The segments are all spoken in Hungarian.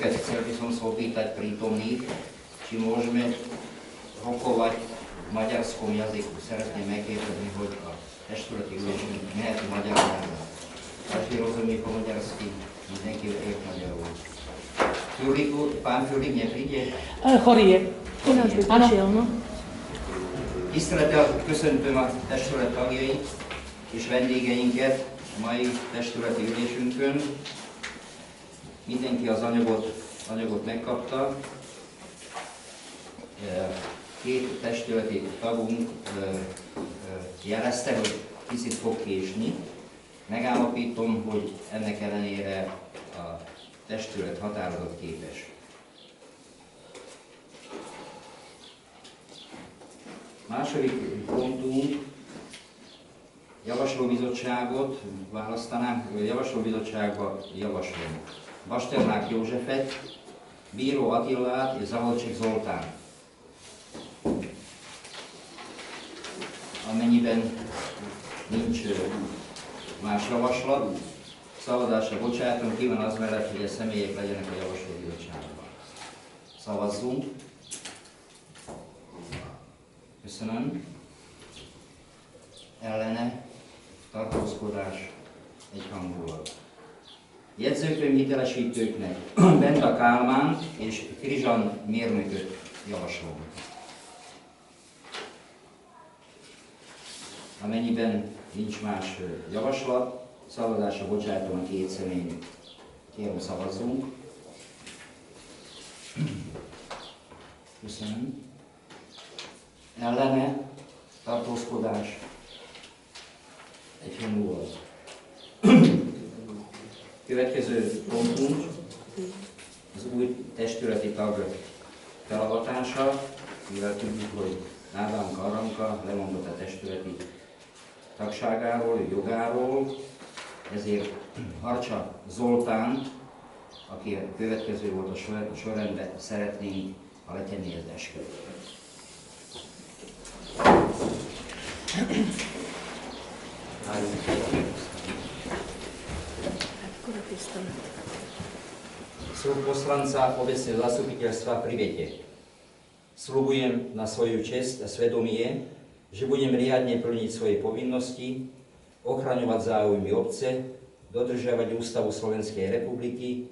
chcel by som sa opýtať prítomných, či môžeme rokovať v maďarskom jazyku. Szeretném megkérdezni, hogy a testületi ülésünk mehet magyar nyelven. Každý rozumie po maďarsky, mindenki ért magyarul. Pán Fülig nepríde? Chorý je. Ináč by prišiel, no. Tisztelettel köszöntöm a testület tagjait és vendégeinket a mai testületi ülésünkön. Mindenki az anyagot megkapta. Két testületi tagunk jelezte, hogy kicsit fog késni. Megállapítom, hogy ennek ellenére a testület határozatképes. Második pontunk, javaslóbizottságot választanánk, javaslóbizottságba javaslom Basternák Józsefet, Bíró Attilát és Zaholcsik Zoltán. Amennyiben nincs más javaslat, szavazásra bocsátom, ki van az mellett, hogy a személyek legyenek a javaslóbizottságban. Szavazzunk. Köszönöm. Ellene tartózkodás egyhangulag. Jegyzőkönyv hitelesítőknek Benda Kálmán és Krizsan mérnököt javaslom. Amennyiben nincs más javaslat, szavazásra bocsátom a két személyt. Kérem, szavazzunk. Köszönöm. Ellene tartózkodás egyhangulag. Következő pontunk az új testületi tag felavatása, mivel tudjuk, hogy Ádám Karamka lemondott a testületi tagságáról, jogáról, ezért Harcsa Zoltán, aki a következő volt a sorrendben, szeretnénk, ha letenni az esküvőt. Slub poslanca obecného zastupiteľstva pri vete. Sľubujem na svoju česť a svedomie, že budem riadne plniť svoje povinnosti, ochraňovať záujmy obce, dodržiavať Ústavu Slovenskej republiky,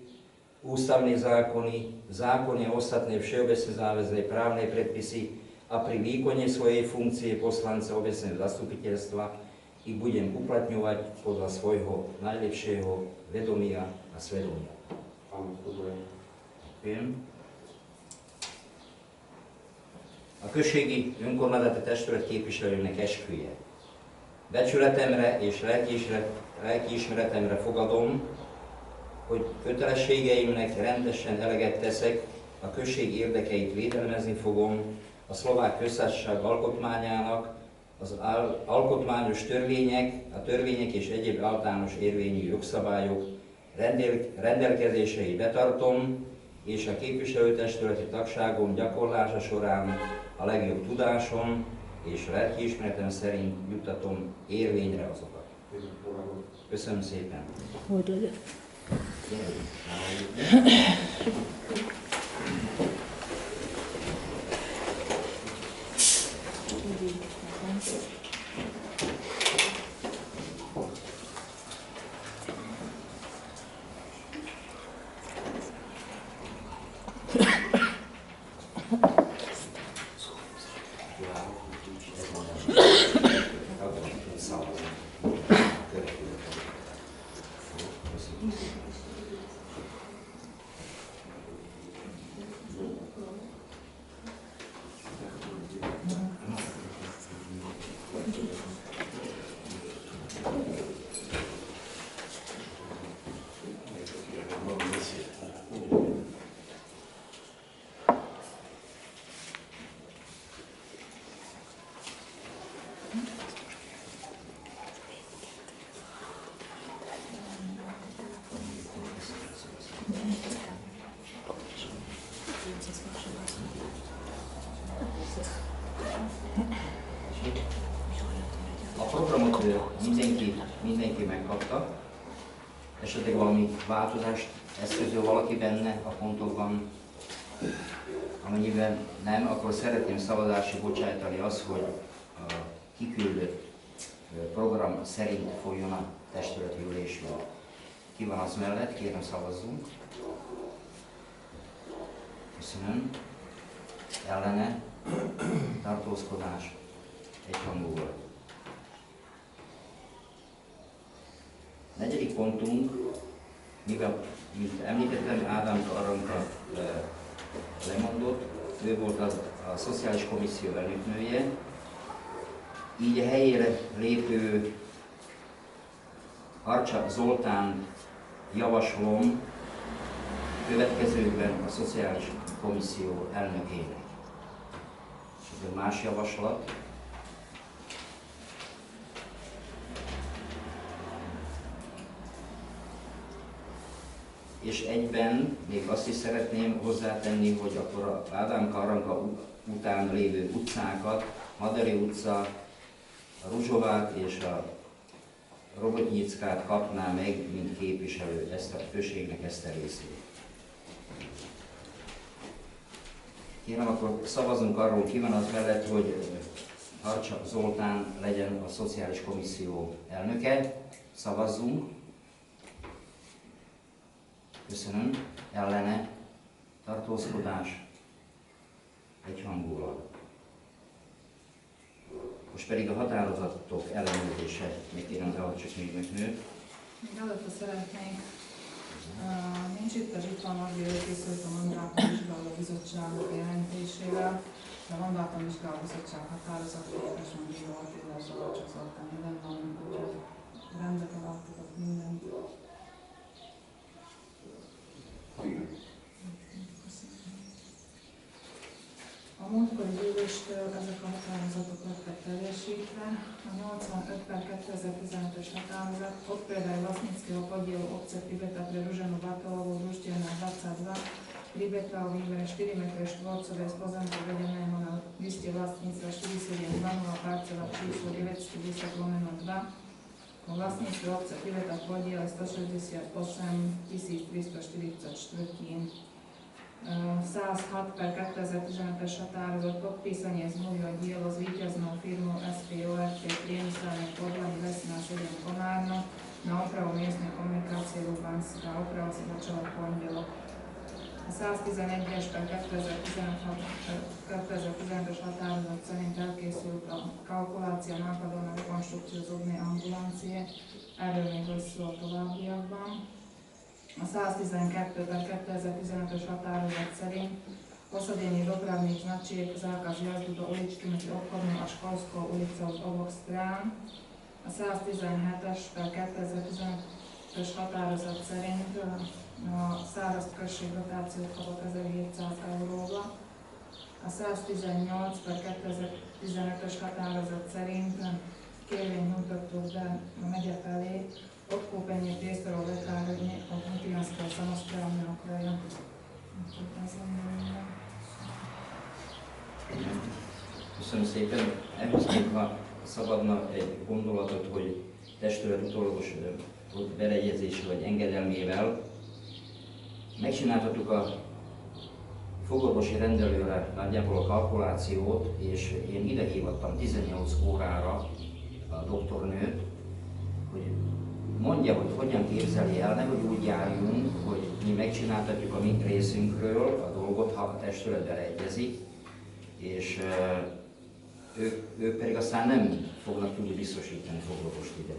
ústavné zákony, zákony a ostatné všeobecne záväzné právne predpisy a pri výkone svojej funkcie poslanca obecného zastupiteľstva ich budem uplatňovať podľa svojho najlepšieho vedomia a svedomia. Ďakujem. A községi önkormányzati testület képviselőnek esküje. Becsületemre és lelkiismeretemre fogadom, hogy kötelességeimnek rendesen eleget teszek, a község érdekeit védelmezni fogom, a Szlovák Köztársaság alkotmányának, az alkotmányos törvények, a törvények és egyéb általános érvényű jogszabályok rendelkezéseit betartom, és a képviselőtestületi tagságom gyakorlása során a legjobb tudásom és lelkiismeretem szerint juttatom érvényre azokat. Köszönöm szépen! Hogy legyen. esetleg valami változást eszközöl valaki benne a pontokban. Amennyiben nem, akkor szeretném szavazásra bocsájtani azt, hogy a kiküldött program szerint folyjon a testületi ülésünk. Ki van az mellett? Kérem, szavazzunk. Köszönöm. Ellene? Tartózkodás? Egyhangúval. Negyedik pontunk, mivel, mint említettem, Ádám Karanka lemondott, ő volt a Szociális Komisszió elnöknője, így a helyére lépő Harcsa Zoltán javaslom következőkben a Szociális Komisszió elnökének. És más javaslat. És egyben még azt is szeretném hozzátenni, hogy akkor Ádám Karanka után lévő utcákat, Madari utca, a Ruzsovát és a Robotnyickát kapná meg, mint képviselő ezt a községnek ezt a részét. Kérem, akkor szavazunk arról, ki van az mellett, hogy Harcsa Zoltán legyen a Szociális Komisszió elnöke. Szavazzunk. Köszönöm. Ellene? Tartózkodás? Egyhangúval. Most pedig a határozatok ellenőrzése. Még kérem, de csak még megnő. Még előtte szeretnénk, nincs itt van az, hogy készült a mandátumvizsgáló bizottságok jelentésével, de a mandátumvizsgáló bizottság határozatról édesen bíró Attila Zsolcsa Zoltán minden van, úgyhogy rendbe találtatok mindent. A múltkori gyűléstől ezek a határozatok lettek teljesítve. A 85/2015-ös határozat, ott például Vlastnickiho podielu obce Pribeta pre Ruženu Batolovú družstevná 22, Pribeta o výbere 4 metre štvorcové z pozemku vedeného na liste vlastníctva 4720 parcela číslo 910/2 o vlastníctve obce Pribeta v podiele 168 344. 106/2015-es határozat podpísanie zmluvy o dielo s víťaznou firmou SPORT priemyselné podlahy Lesná 7 Komárno na opravu miestnej komunikácie Lubanská. Oprava sa začala v pondelok. 111/2015-es határozat szerint elkészült a kalkulácia nákladon a rekonstrukció zubnej ambulancie. Erről még szó a továbbiakban. A 112/2015-ös határozat szerint Posledenie dopravných značiek, zákaz jazdu do uličky medzi obchodnou a školskou ulicou z oboch strán. A 117/2015-ös határozat szerint a száraz község dotációt kapott 1700 euróba. A 118/2015-ös határozat szerint kérvényt nyújtottuk be a megye felé odkúpenie priestorov lekárne od Nitianského samosprávneho kraja. Köszönöm szépen. Ehhez még ha szabadna egy gondolatot, hogy testület utólagos beleegyezése vagy engedelmével megcsináltattuk a fogorvosi rendelőre nagyjából a kalkulációt, és én ide hívattam 18 órára a doktornőt, hogy mondja, hogy hogyan képzeli el, nehogy úgy járjunk, hogy mi megcsináltatjuk a mi részünkről a dolgot, ha a testület beleegyezik, és ők pedig aztán nem fognak tudni biztosítani fogorvost ide.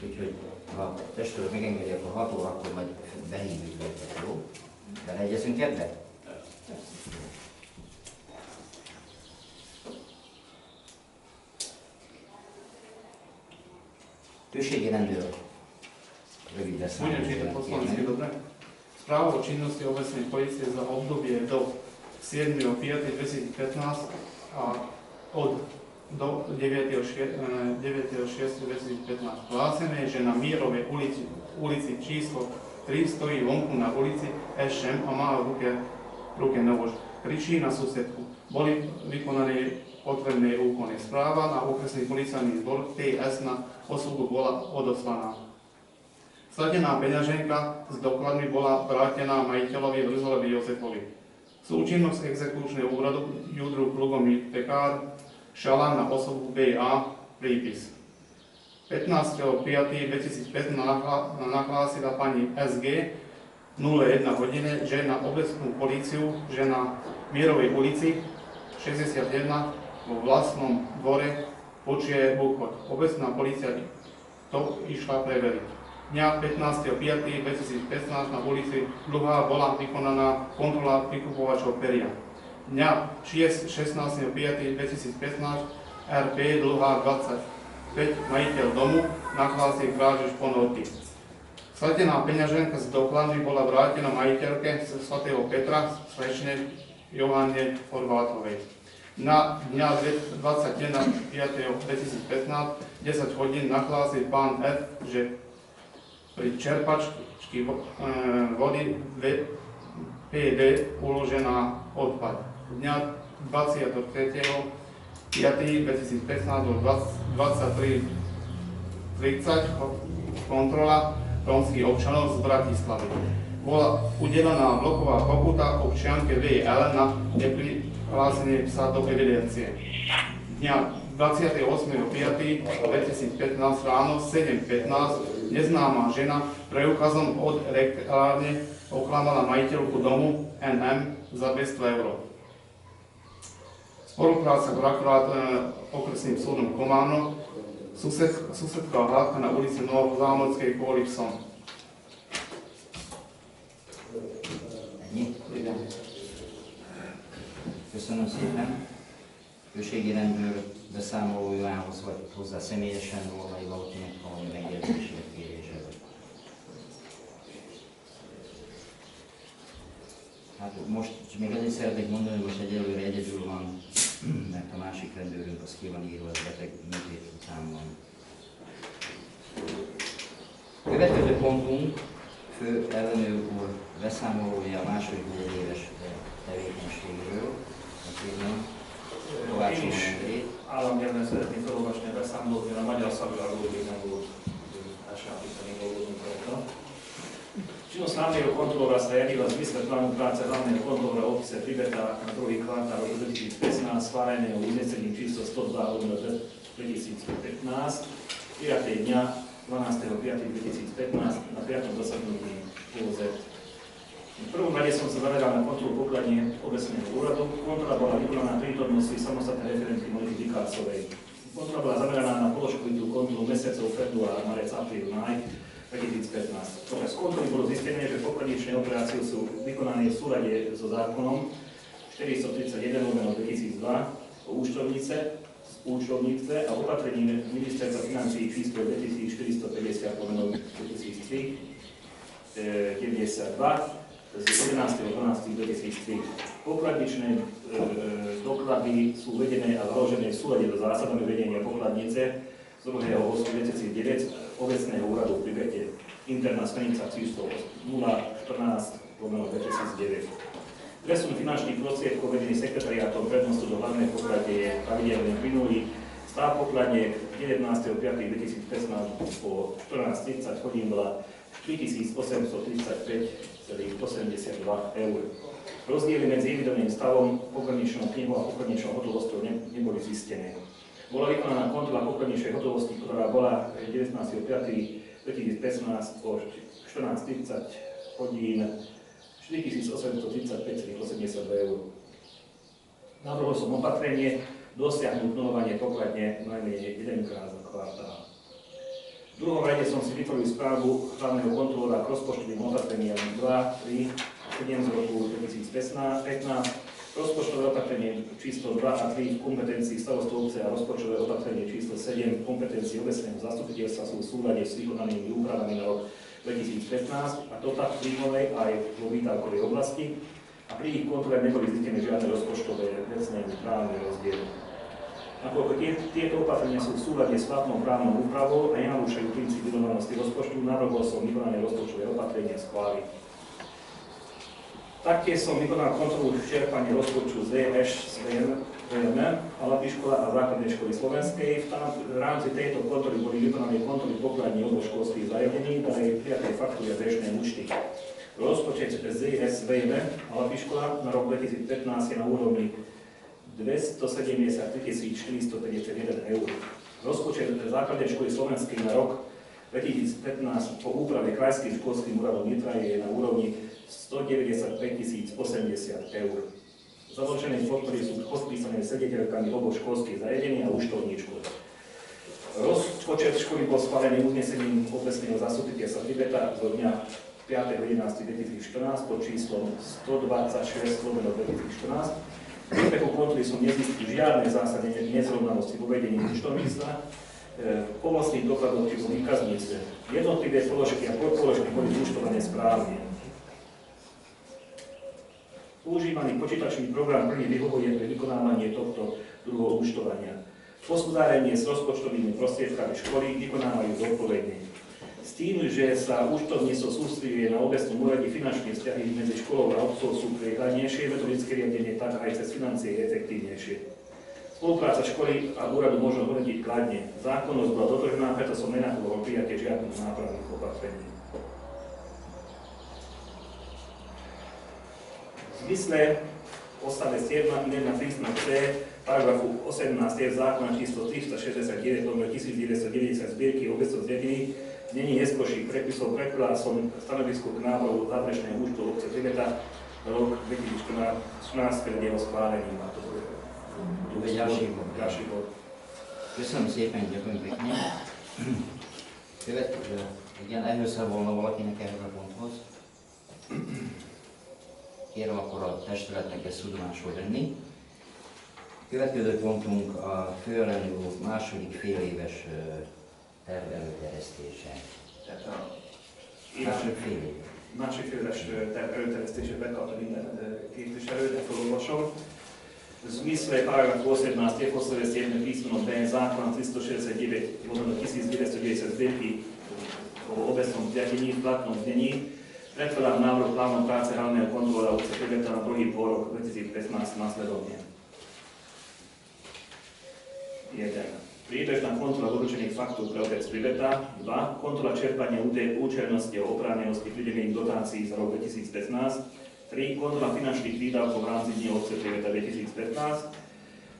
Úgyhogy ha a testület megengedi, akkor 6 órakor majd behívjuk őket, jó? Beleegyezünk ebbe? Tőségi rendőr. Rövid lesz. Budem čítať poslanecké, dobre? Správa o činnosti obecnej polície za obdobie do 7.5.2015 a do 9.6.2015. Hlásené, že na Mírovej ulici číslo 3 stojí vonku na ulici Ešem a má v ruke nož. Kričí na susedku. Boli vykonané potrebné úkony. Správa na okresný policajný zbor TS na osobu bola odoslaná. Sladená peňaženka s dokladmi bola vrátená majiteľovi Brzoľovi Jozefovi. Súčinnosť exekučného úradu Judru Lugomír Pekár, šalán na osobu BA, prípis. 15.5.2015 nahlásila pani SG 01 hodine, že na obecnú políciu, že na Mierovej ulici 61 vo vlastnom dvore počuje búchod. Obecná polícia to išla preveriť. Dňa 15.5.2015 na ulici Dlhá bola vykonaná kontrola vykupovačov peria. Dňa 16.5.2015 RP Dlhá 25, majiteľ domu, nahlásil krádež ponorky. Sladená peňaženka z dokladmi bola vrátená majiteľke svätého Petra, slečne Johanne Horvátovej. Na dňa 21.5.2015 10 hodín nahlásil pán F, že pri čerpačky vody PD uložená odpad. Dňa 23.5.2015 do 23.30 kontrola rómskych občanov z Bratislavy. Bola udelená bloková pokuta občianke VL na neprihlásenie sa do evidencie. Dňa 28.5.2015 ráno 7.15 neznáma žena preukazom od reklárne oklamala majiteľku domu NM za 200 €. Spolupráca akurát okresným súdom Komárno, susedská hádka na ulici Novozámodskej kvôli psom. Köszönöm szépen. Községi rendőr beszámolójához vagy hozzá személyesen volna valakinek valami megjegyzését, kérését. Hát most még azért szeretnék mondani, hogy most egyelőre egyedül van, mert a másik rendőrünk az ki van írva, az beteg műtét után van. Következő pontunk fő ellenőr úr beszámolója a második éves tevékenységről. Én is államnyelven szeretném felolvasni a beszámolót, mert a magyar szakráról még nem volt elsajátítani dolgozunk rajta. Činnosť hlavného kontrolora sa riadila v zmysle plánu práce hlavného kontrolora obce Pribeta na druhý kvartál roku 2015 schváleného uznesením číslo 102/2015 5. dňa 12.5.2015 na 5. zasadnutí OZ. V prvom rade som sa zavedal na kontrolu pokladne obecného úradu. Kontrola bola vykonaná v prítomnosti samostatnej referentky Moniky Dikácovej. Kontrola bola zameraná na položkovitú kontrolu mesiacov február, marec, apríl, máj 2015. Počas kontroly bolo zistené, že pokladničné operácie sú vykonané v súlade so zákonom 431/2002 o účtovníctve a opatrením ministerstva financií číslo 2450/2003 92 z 11.12.2003. Pokladničné doklady sú vedené a založené v súlade so zásadami vedenia pokladnice z 2.8.2009 obecného úradu pri Bete. Interná smernica číslo 014/2009. Presun finančných prostriedkov vedený sekretariátom prednostu do hlavnej pokladne je pravidelne plynulý. Stav pokladne 19.5.2015 po 14.30 hodín bola 4835,82 €. Rozdiely medzi evidovaným stavom, pokladničnou knihou a pokladničnou hotovosťou neboli zistené. Bola vykonaná kontrola pokladničnej hotovosti, ktorá bola 19.5.2015 o 14.30 hodín 4835,82 €. Navrhol som opatrenie dosiahnuť nulovanie pokladne najmenej jedenkrát za kvartál. V druhom rade som si vytvoril správu hlavného kontrolóra k rozpočtovým opatreniam 2, 3, 7 z roku 2015, rozpočtové opatrenie číslo 2 a 3 v kompetencii starostu obce a rozpočtové opatrenie číslo 7 v kompetencii obecného zastupiteľstva sú v súlade s vykonanými úpravami na rok 2015, a to tak v príjmovej aj vo výdavkovej oblasti, a pri ich kontrole neboli zistené žiadne rozpočtové vecné právne rozdiely. Nakoľko tieto opatrenia sú v súlade s platnou právnou úpravou a nenarúšajú princíp vyrovnanosti rozpočtu, navrhol som vykonané rozpočtové opatrenie schváliť. Taktiež som vykonal kontrolu čerpania rozpočtu ZŠVM, Hlavnej škola a základnej školy slovenskej. V rámci tejto kontroly boli vykonané kontroly pokladní oboškolských zariadení, danej prijaté faktúry a bežné účty. Rozpočet ZSVM Hlavnej škola na rok 2015 je na úrovni 273 451 eur. Rozpočet základnej školy slovenskej na rok 2015 po úprave krajským školským úradom Nitra je na úrovni 195 080 eur. Založené podpory sú podpísané sediteľkami oboch školských zariadení a účtovníčkou. Rozpočet školy bol schválený uznesením okresného zastupiteľstva Pribeta zo dňa 5.11.2014 pod číslom 126/2014. V priebehu kontroly som nezistil žiadne zásadné nezrovnalosti v uvedení účtovníctva, pomocných dokladov či v výkazníctve. Jednotlivé položky a podpoložky boli zúčtované správne. Používaný počítačný program plne vyhovuje pre vykonávanie tohto druhého účtovania. Hospodárenie s rozpočtovými prostriedkami školy vykonávajú zodpovedne. S tým, že sa účtovníctvo sústreduje na obecnom úrade finančné vzťahy medzi školou a obcov sú prehľadnejšie, metodické riadenie tak aj cez financie je efektívnejšie. Spolupráca školy a úradu možno hodnotiť kladne. Zákonnosť bola dodržená, preto som nenavrhol prijatie žiadnych nápravných opatrení. V zmysle odstavec 1 iného písma C paragrafu 18 zákona číslo 369/1990 zbierky obecov zriadených znení neskôrších predpisov prekladal som stanovisko k návrhu záverečného účtu obce Pribeta rok 2014 pred jeho schválením. A to bude ďalší bod. Ďakujem pekne. Igen, ehhez volna valakinek ehhez a ponthoz. Kérem akkor a testületnek ezt tudomásul venni. Következő pontunk a főrendű második féléves terv előterjesztése. Másik féléves terv előterjesztése bekapta minden képviselő, de felolvasom. V zmysle paragrafu 18 je postavec 1 písmeno B zákona 369/1990 o obecnom zriadení v platnom znení predkladám návrh plánu práce hlavného kontrola obce Pribeta na druhý pôrok 2015 následovne. 1. Priebežná kontrola doručených faktúr pre obec Pribeta. 2. Kontrola čerpania účelnosti a oprávnenosti pridelených dotácií za rok 2015. 3. Kontrola finančných výdavkov v rámci dní obce Pribeta 2015.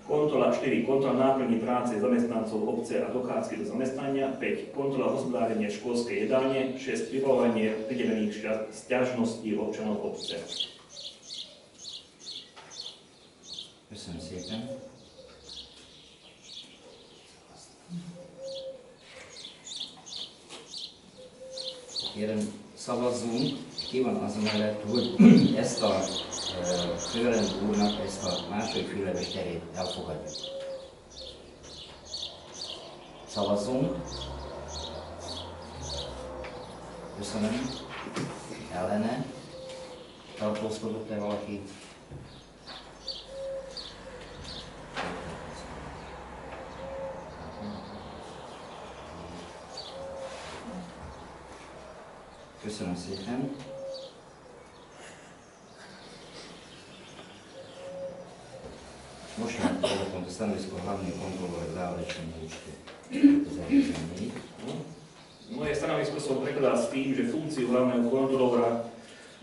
Kontrola 4. Kontrola náplní práce zamestnancov obce a dochádzky do zamestnania. 5. Kontrola hospodárenia školskej jedálne. 6. Vybavovanie pridelených sťažností občanov obce. Köszönöm szépen. Kérem, szavazzunk. Ki van az mellett, hogy ezt a főrend úrnak ezt a második főleves terét elfogadjuk. Szavazzunk. Köszönöm. Ellene. Tartózkodott-e valaki? Köszönöm szépen. Most már pont a stanovisko hlavného kontrolóra k záverečnému účtu 2014. Moje stanovisko som prekladal s tým, že funkciu hlavného kontrolóra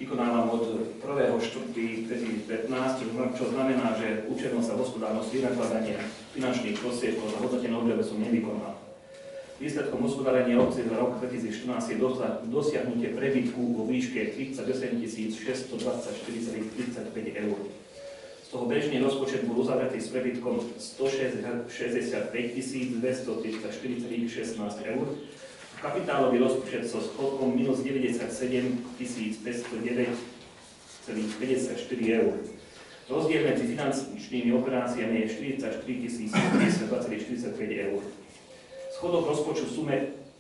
vykonávam od 1.4.2015, čo znamená, že účelnosť a hospodárnosť vynakladania finančných prostriedkov za hodnotené obdobie som nevykonal. Výsledkom hospodárenia obce za rok 2014 je dosiahnutie prebytku vo výške 38 624,35 eur. Z toho bežný rozpočet bol uzavretý s prebytkom 165 234,16 eur. Kapitálový rozpočet so schodkom minus 97 509,54 eur. Rozdiel medzi finančnými operáciami je 44 152,45 eur. Schodok rozpočtu v sume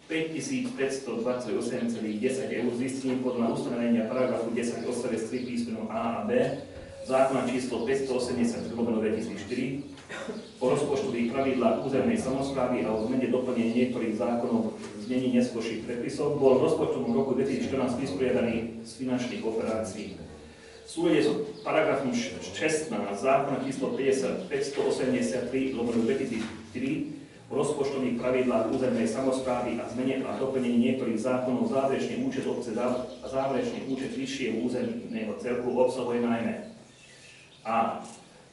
5528,10 eur zistením podľa ustanovenia paragrafu 10 odstavec 3 písmenom A a B zákona číslo 580/2004 o rozpočtových pravidlách územnej samosprávy a o zmene doplnení niektorých zákonov v znení neskôrších predpisov bol v rozpočtovom roku 2014 vysporiadaný z finančných operácií. súlade s paragrafom 16 zákona číslo 583/2003 o rozpočtových pravidlách územnej samosprávy a zmene a doplnení niektorých zákonov záverečný účet obce a záverečný účet vyššieho územného celku obsahuje najmä a.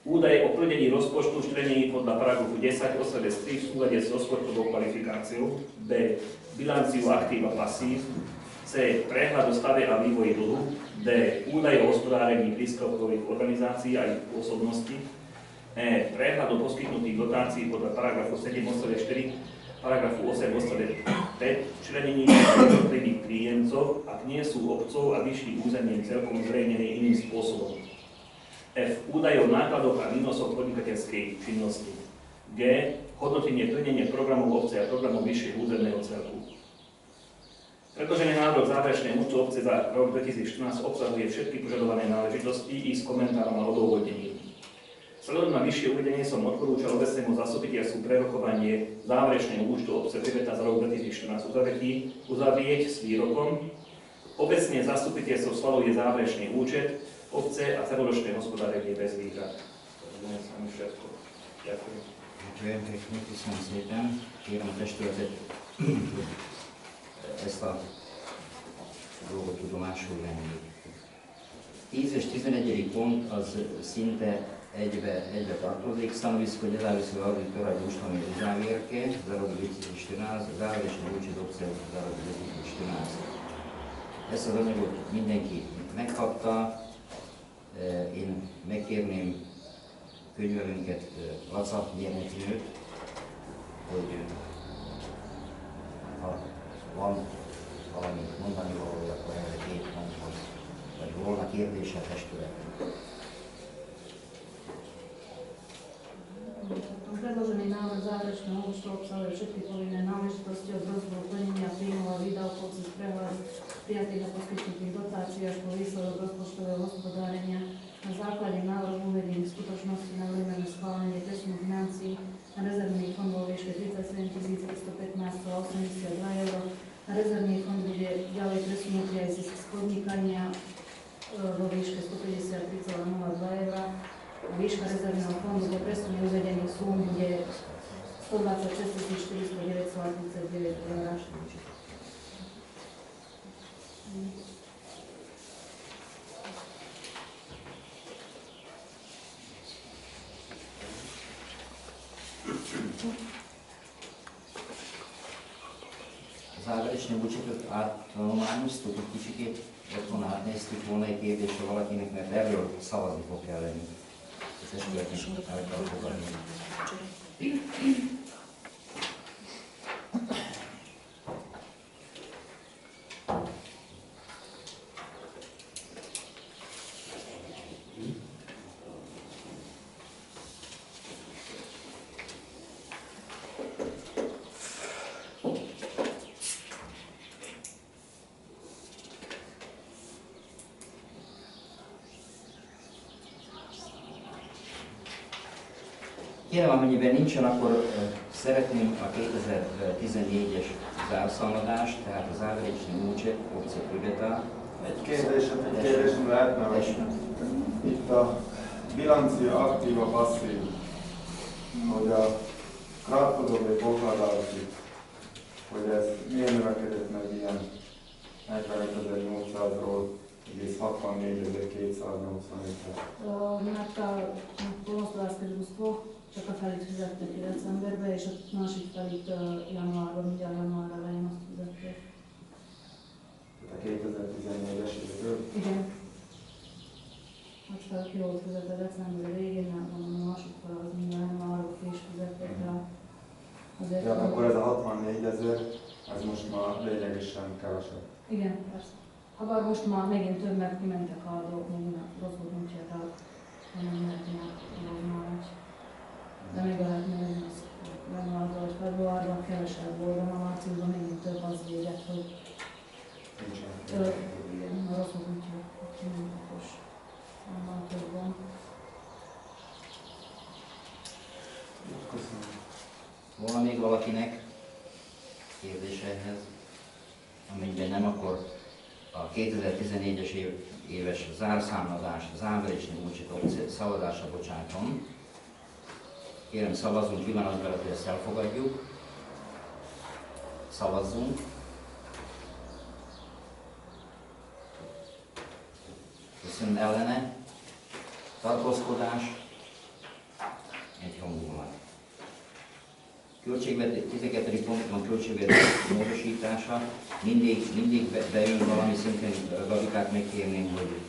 Údaje o plnení rozpočtu členení podľa paragrafu 10 odstavec 3 v súlade s rozpočtovou kvalifikáciou. B. Bilanciu aktív a pasív. C. Prehľad o stave a vývoji dlhu. D. Údaje o hospodárení príspevkových organizácií a ich pôsobnosti. E. Prehľad o poskytnutých dotácií podľa paragrafu 7 odstavec 4, paragrafu 8 odstavec 5, členení jednotlivých príjemcov, ak nie sú obcov a vyšším územným celkom zverejnené iným spôsobom. F. Údaje o nákladoch a výnosoch podnikateľskej činnosti. G. Hodnotenie plnenia programov obce a programov vyššieho územného celku. Predložený návrh záverečného účtu obce za rok 2014 obsahuje všetky požadované náležitosti i s komentárom a odôvodnením. Vzhľadom na vyššie uvedenie som odporúčal obecnému zastupiteľstvu prerokovanie záverečného účtu obce Priveta za rok 2014 uzavrieť s výrokom. Obecne zastupiteľstvo schvaľuje záverečný účet obce a celoročné hospodárenie bez výhrad. Ďakujem. Ďakujem pekne, písmom smetam. Kierom preštúvate Esla dlouho tu domášu venni. 10-14 pont az szinte egybe tartozik. Stanovisko nezávislého auditora egy úslomi uzávérke za rok 2014, záverečný účet obce za rok 2014. Ezt az anyagot mindenki megkapta. Én megkérném könyvelőnket, Laca Nyernetnőt, hogy ha van valami mondani valója, akkor erre 2 ponthoz, vagy volna kérdése a testületnek. Predložený návrh záverečného účtu obsahuje všetky povinné náležitosti od rozboru plnenia príjmov a výdavkov cez prehľad prijatých a poskytnutých dotácií až po výsledok rozpočtového hospodárenia. Na základe návrhu uvedení v skutočnosti navrhujeme schválenie presunu financií na rezervný fond vo výške 37 315,82 eur. Na rezervný fond bude ďalej presunutý aj zisk z podnikania vo výške 153,02 eur. Výška rezervného fondu po presune uvedených súm bude 126 409,39 eur. Záverečné účetot áttanulmányoztuk, hogy kicsikét otthon átnéztük volna egy kérdésre valakinek, mert erről szavazni fog kelleni. A testületnek el kell fogadni. Kérem, amennyiben nincsen, akkor szeretném a 2014-es zárszámadást, tehát a záverečný účet, obce Priveta. Egy kérdésem lehetne, hogy itt a bilancia aktíva passzív, hogy a krátkodóvé pokladásig, hogy ez miért növekedett meg ilyen 45.800-ról egész 64.285-re. Mert a polnospodárske družstvo csak a felit fizették decemberbe, és a másik felit januárban, ugye a január elején azt fizették. Tehát a 2014-es évről? Igen. Most fel ki volt fizetve december végén, mert mondom, a másik fel az minden januárban ki is fizették rá. Azért, Ja, akkor ez a 64.000, ez most már lényegesen kevesebb. Igen, persze. Habár most már megint több, mert kimentek a dolgok, megint rosszul nincsen rá, hanem mindenki már dolgozna. De még lehet megint az januárban vagy februárban kevesebb volt, de már márciusban megint több az véget, hogy igen, a rosszul nincsen, kimentek, és annál több van. Köszönöm. Volna még valakinek kérdése ehhez? Amennyiben nem, akkor a a 2014-es éves zárszámadás, az áprilisnyi úcsot szavazásra bocsátom. Kérem, szavazzunk pillanatban, hogy ezt elfogadjuk. Szavazzunk. Köszönöm, ellene. Tartózkodás. Egyhangulag. 12. pontban költségvetés módosítása. Mindig bejön valami, szintén Gabikát megkérném, hogy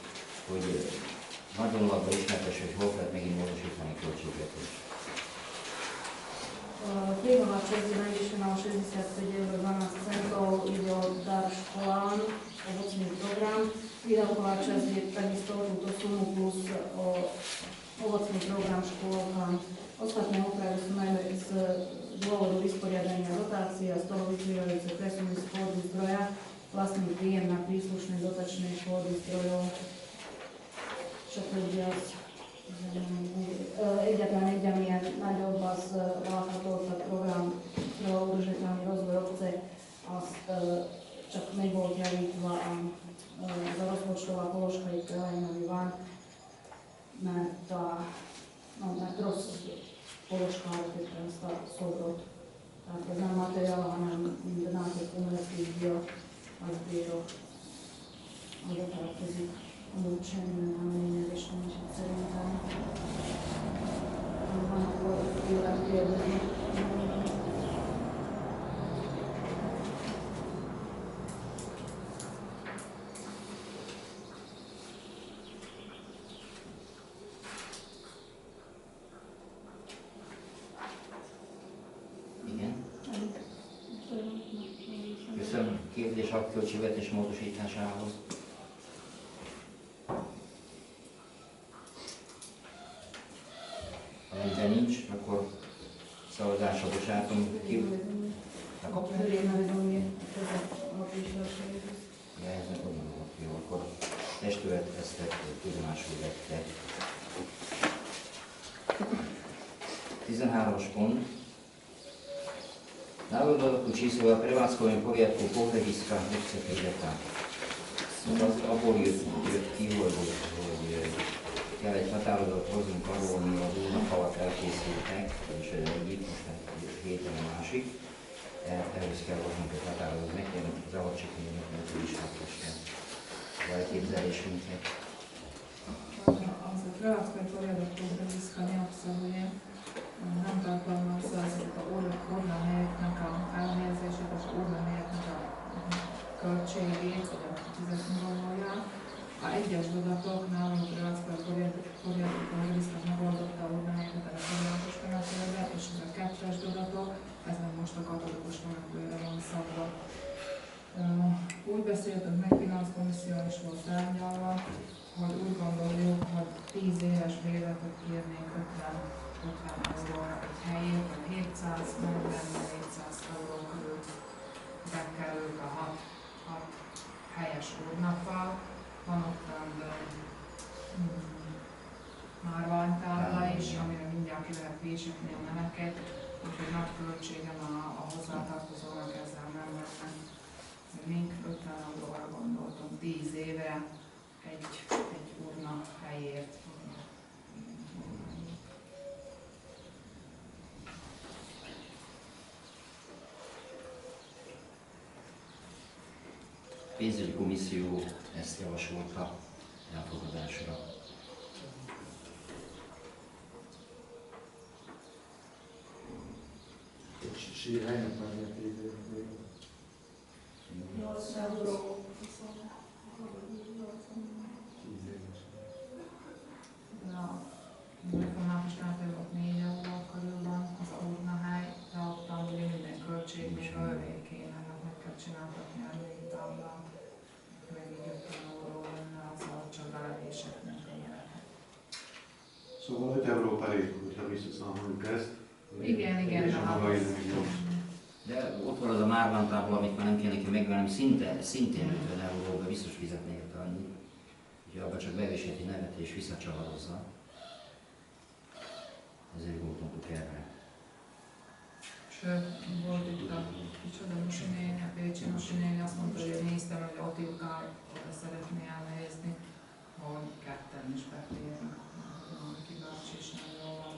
nagyon labda ismertes, hogy hol lehet megint módosítani a költségvetést. Prihova čezi najviše na 65,12 € ide o dar školám, ovocný program. Výdavková časť je takisto túto sumu plus ovocný program škôlkám. Ostatné úpravy sú najmä z dôvodu vysporiadania dotácií a z toho vyplývajúce presuny z pôdy zdroja, vlastný príjem na príslušné dotačné pôdy zdrojov. Všetko viac. Egyetlen egy, amilyen nagyobb, az látható, a programról udržateľný rozvoj obce, azt csak meg volt javítva az a rozpočtová položka itt elejéneli van, mert rossz položkára tette ezt a szobrot. Tehát ez nem materiál, hanem minden átjött umeletvívja, az bíró, oda tartozik. Amúgy semmi nem lényeges, nincs itt szerintem. Van, akkor tényleg kérdezni. Igen. Köszönöm. Kérdés a költségvetés módosításához. Ha nincs, akkor szavazásra bocsátom ki. Jó, akkor testület ezt tudomásul vette. 13. pont. Národnodokú číslo a prevádzkovém poriadku pohľadiska obce Priveta. Abból jött ki, hogy kell egy határozatot hozzunk arról, mi az úrnak alatt elkészültek, és egyik, most egy héten a másik. Ehhez kell hoznunk egy határozatot, megkérem az alapcsikényeket, hogy is megkesne az elképzelésünket. Az a prevádzkový poriadok pohľadiska neobsahuje, nem tartalmazza ezeket a urlahelyeknek a elhelyezését, az urlahelyeknek a költségét, vagy a fizetnivalóját. A egyes dodatoknál, amikor prevádzkový poriadok pohľadiska megoldotta a urlahelyeket a foglalkozás temetőre, és ez a kettes dodatok, ez meg most a katolikus temetőre van szabva. Úgy beszéltünk meg, finanszkomisszió is volt tárgyalva, hogy úgy gondoljuk, hogy 10 éves bérletet kérnénk 50 euróra egy helyét, vagy 740-400 euró körül bekerült a 6 helyes úrnappal. Van ott márványtábla is, amire mindjárt ki lehet vésíteni a neveket, úgyhogy nagy költségem a hozzátartozónak ezzel nem lenne. Mink 50 euróra gondoltunk 10 évre egy urna helyért. Pénzügyi komisszió ezt javasolta elfogadásra. Sírhelynek már ilyen 10 év. 8 euró. 10 éves. A református temetőben 4 euró körül van az urnahely, de ott ugye minden költség, még a övé kéne, mert meg kell csináltatni a táblát. Meg így 50 euró lenne az a csak belevéseknek a jelenhet. Szóval 5 euró per év, hogyha visszaszámoljuk ezt. Igen. És a maga idő. De ott van az a márványtábla, amit már nem kéne neki megvenni, szintén 50 euróba biztos fizetni érte annyit. Úgyhogy abban csak bevésíti nevet és visszacsavarozza. Ezért voltunk erre. Sőt, volt itt a kicsoda Musinéni, a Pécsi Musinéni azt mondta, hogy néztem, hogy Otilkál oda szeretné elhelyezni, hogy ketten is beférnek. Aki bácsi is nem jól van,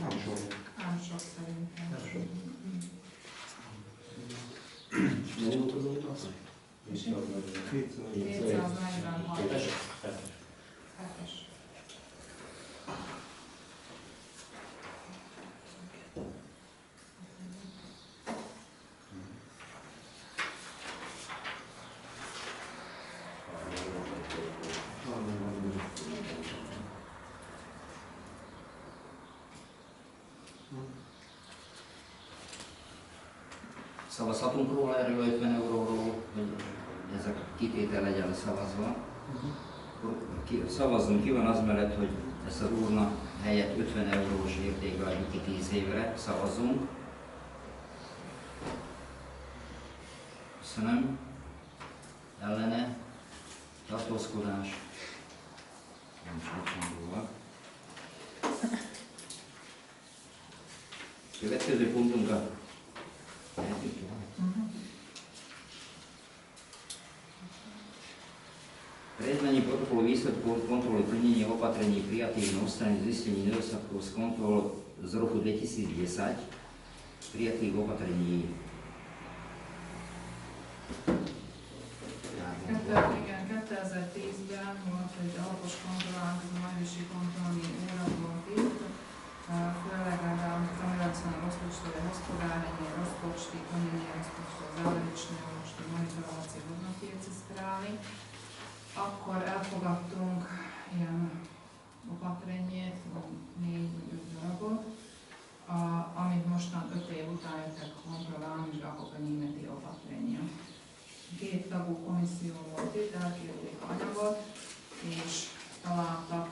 úgyhogy nem sok szerintem. Mi volt az út? 246. Hetes? Hetes. Szavazhatunk róla erről 50 euróról, hogy ez a kitétel legyen szavazva. Szavazzunk ki van az mellett, hogy ezt az urna helyett 50 eurós értékbe adjuk ki 10 évre. Szavazzunk. Köszönöm. Ellene. Tartózkodás. Nem sem róla. Következő pontunk a Predmení protokolu výsledkov kontroly plnenia opatrení prijatých na odstránenie zistení nedostatkov z kontrol z roku 2010 prijatých opatrení. Igen, 2010-ben volt egy alapos kontrollánk, az a Nagyvisi kontrolni órakból írt, főleg zameracionálni rozpočtové hospodárenie, rozpočty, plnenie rozpočtov, záverečné účty, monitorovacie hodnotiace správy. Akkor elfogadtunk ilyen opatrényét, 4-5 darabot, amit mostan 5 év után jöttek kontrollálni, akkor a németi opatrénye. 2 tagú komisszió volt itt, elkérték anyagot, és találtak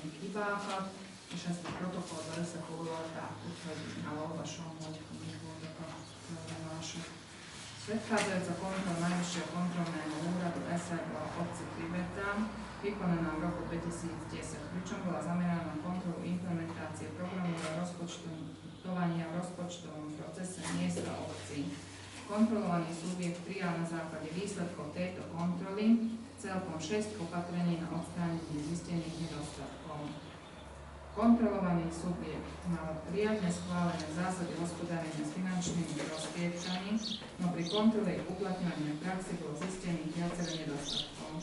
még hibákat, és ezt a protokollban összefoglalták, úgyhogy elolvasom, hogy mik voltak a felvonások. Predchádzajúca kontrol najvyššieho kontrolného úradu SRB obci Pribetán vykonaná v roku 2010, pričom bola zameraná na kontrolu implementácie programov a rozpočtovania v rozpočtovom procese miesta obcí. Kontrolovaný subjekt prijal na základe výsledkov tejto kontroly celkom 6 opatrení na odstránenie zistených nedostatkov. Kontrolovaný subjekt mal riadne schválené zásady hospodárenia s finančnými prostriedkami, no pri kontrole ich uplatňovania v praxi bolo zistených viacero nedostatkov.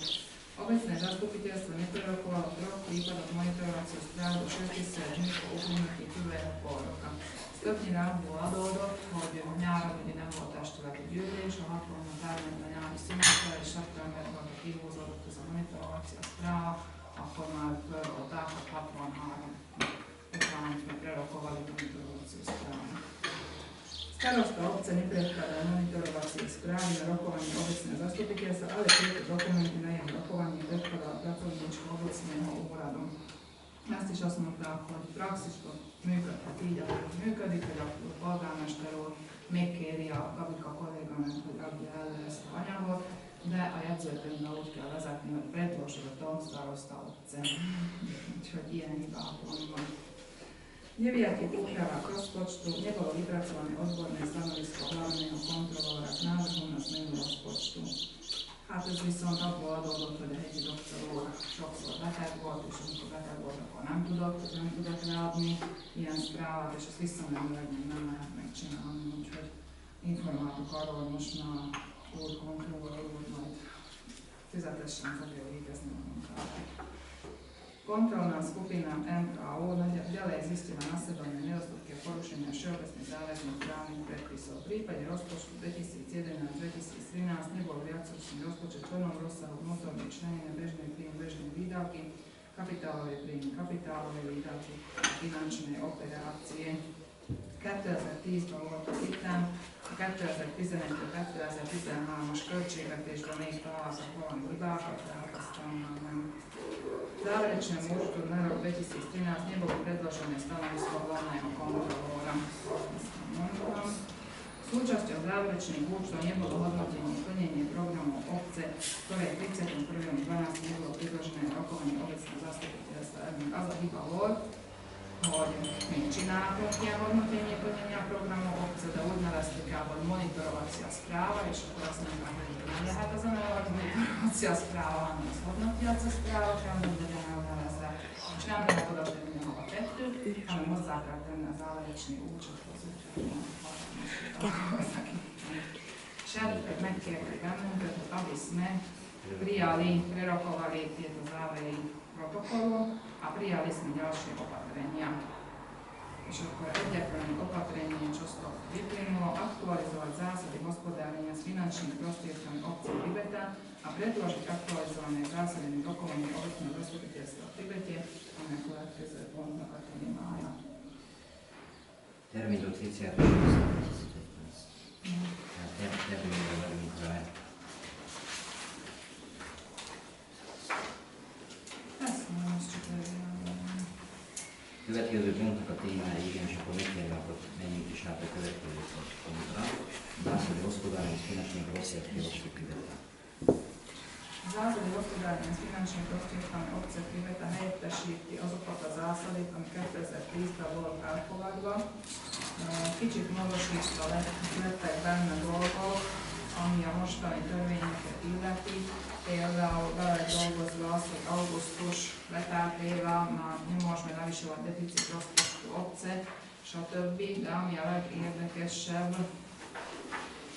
Obecné zastupiteľstvo neprerokovalo v 3 prípadoch monitorovaciu správu do 60 dní po uplynutí prvého pol roka. Stöbbnyire abból adódott, hogy nyáron ugye nem volt testületi gyűlés, a 60 átment a nyári szünetre, és szeptemberben, amikor kihúzódott ez a monitorovaciu správa, akkor már fölvolták, hogy 63 után sme prerokovali monitorovaciu správu. Starosta obce nepredkladá monitorovacie správy na rokovanie obecného zastupiteľstva, ale tieto dokumenty na jeho rokovanie predkladala pracovníčka obecného úradu. Ezt is azt mondták, hogy praxisban működhet így, ahogy működik, hogy a polgármester úr megkéri a Gabika kolléganőt, hogy adja elő ezt a anyagot, de a jegyzőkönyvbe úgy kell vezetni, hogy predložil starosta obce. Úgyhogy ilyen hibákon van. Nevijakých úpravách rozpočtu nebolo vypracované odborné stanovisko hlavného kontrolóra k návrhu na zmenu rozpočtu. Hát ez viszont abból adódott, hogy a hegyi doktor úr sokszor beteg volt, és amikor beteg volt, akkor nem tudott leadni ilyen správát, és ezt visszamenőleg még nem lehet megcsinálni, úgyhogy informáltuk arról, hogy most már úr kontrollóra úr majd fizetesen fogja végezni a munkát. Kontrolná skupina MKO ďalej zistila nasledovné nedostatky a porušenia všeobecných záväzných právnych predpisov. V prípade rozpočtu 2011-2013 nebol viacročný rozpočet v plnom rozsahu vnútorne členené bežné príjmy, bežné výdavky, kapitálové príjmy, kapitálové výdavky a finančné operácie. 2010-ben voltak itten, a 2011-2013-as költségvetésben még találtak valami hibákat, tehát aztán már nem. Záverečnému účtu na rok 2013 nebolo predložené stanovisko hlavného kontrolóra. Ezt mondtam. Súčasťou záverečných účtov nebolo hodnotenie plnenie programov obce, ktoré 31.12. nebolo predložené na rokovanie obecného zastupiteľstva a iba či náplňa hodnotenie plnenia programov obce da udnalaztika od monitorovacia správa, još koja se nalihata za monitorovacia správa, hanem az hodnotiaca správa, kell mondani elnálezve. És nem lehet oda tenni a kettő, hanem hozzá kell tenni az záverečný úcsothoz, úgyhogy Šerpek megkértek bennünket, hogy aby prijali, prerokovali tieto závery protokolu a prijali sme ďalšie opatrenia. És akkor egyetlen opatrenie, čo z toho vyplynulo, aktualizovať zásady hospodárenia s finančnými prostriedkami obce Tibeta a predložiť aktualizované zásady rokovania obecného zastupiteľstva v Tibete, a következő pontnak a témája. Termin do 30. Tehát terminről vagyunk rá. Ezt mondom, ezt csak Következő pontok a témája, igen, és akkor megkérem, akkor menjünk is át a következő pontra. Zásadi hospodárni s finančnými prostriedkami obce Tibeta. Zásadi hospodárni s finančnými prostriedkami obce Tibeta helyettesíti azokat a zászadét, ami 2010-ben volt elfogadva. Kicsit módosítva lettek benne dolgok, ami a mostani törvényeket illeti. Például bele dolgozva az, hogy augusztus letártéva már nem most már nem is volt deficit rozpočtu obce, stb. De ami a legérdekesebb,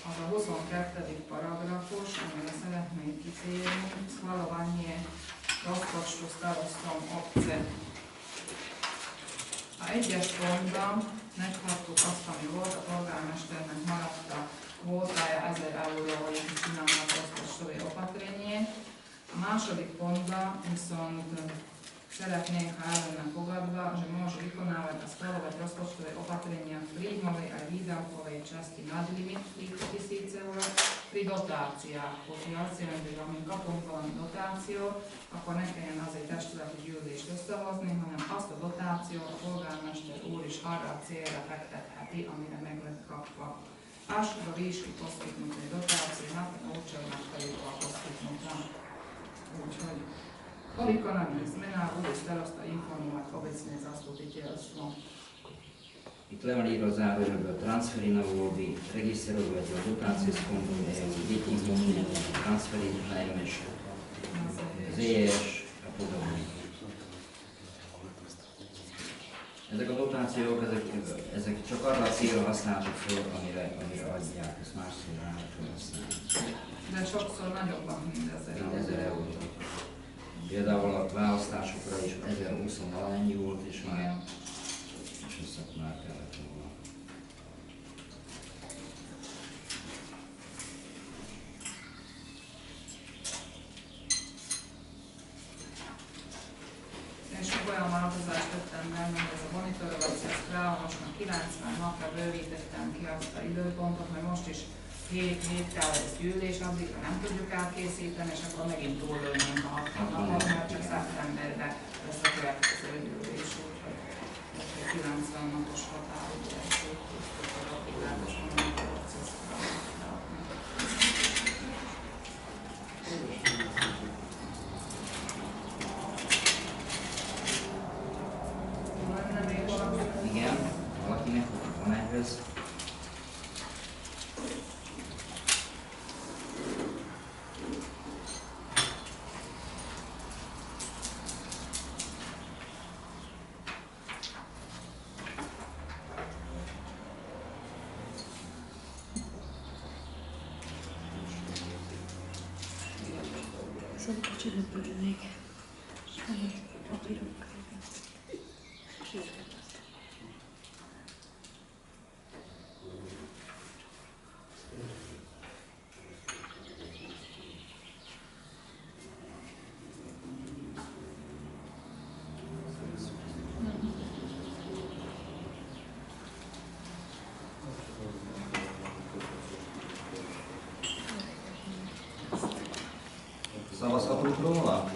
az a 22. paragrafus, amire szeretnék kitérni, schvalovanie rozpočtu starostom obce. A egyes pontban meghattuk azt, ami volt, a polgármesternek maradt a kvótája 1000 euró, hogy csinálnak rozpočtové opatrenie. A második pontban viszont szeretnék, ha el lenne fogadva, že môže vykonávať a schvalovať rozpočtové opatrenia v príjmovej a výdavkovej časti nad limit 3000 eur pri dotáciách. Úgyhogy azt jelenti, hogy amíg kapunk valami dotációt, akkor ne kelljen az egy testületi gyűlést összehozni, hanem azt a dotációt a polgármester úr is arra a célra fektetheti, amire meg lett kapva. Až do výšky poskytnutej dotácie na ten účel megfelelően poskytnutá. Úgyhogy koliko nam je zmena, bude starosta informovať obecné zastupiteľstvo. Itt le van írva zárójelben a transferi na volby, regiszterolgatja a dotáció z fondu EU, děti z mobilní, transferi na MS, ZS a podobne. Ezek a dotációk, ezek csak arra a célra használható föl, amire adják, ezt más célra nem használni. De sokszor nagyobbak, mint 1000 euró. Például a választásokra is 1020 valennyi volt, és már kellett volna. És olyan változást tettem meg, hogy ez a monitorovacia správa most már 90 napra bővítettem ki azt a időpontot, mert most is 7 kell ez gyűlés, addigra nem tudjuk elkészíteni, és akkor megint túllőnünk a 60 napot, mert csak szeptemberben lesz a következő gyűlés, úgyhogy 90 napos határidő elkészítjük a világos monitorovacia správát. Igen, valakinek van ehhez. Szerintem csörömpölnék. Papírokkal. Szavazhatunk róla?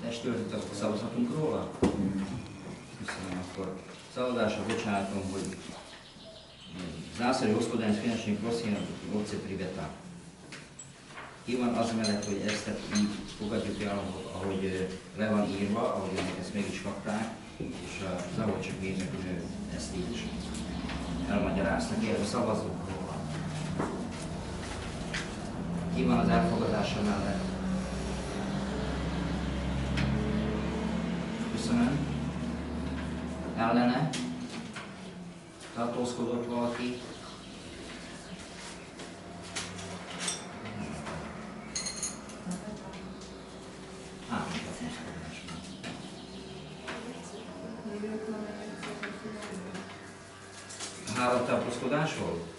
Testületet, akkor szavazhatunk róla? Köszönöm, akkor szavazásra bocsánatom, hogy zásady hospodárni s finančným prostředím obce Priveta. Ki van az mellett, hogy ezt így fogadjuk el, ahogy le van írva, ahogy ennek ezt meg is kapták, és az ahogy csak nő ezt így elmagyaráztak, erről szavazunk róla. Ki van az elfogadása mellett? Köszönöm. Ellene? Tartózkodott valaki? Három tartózkodás volt?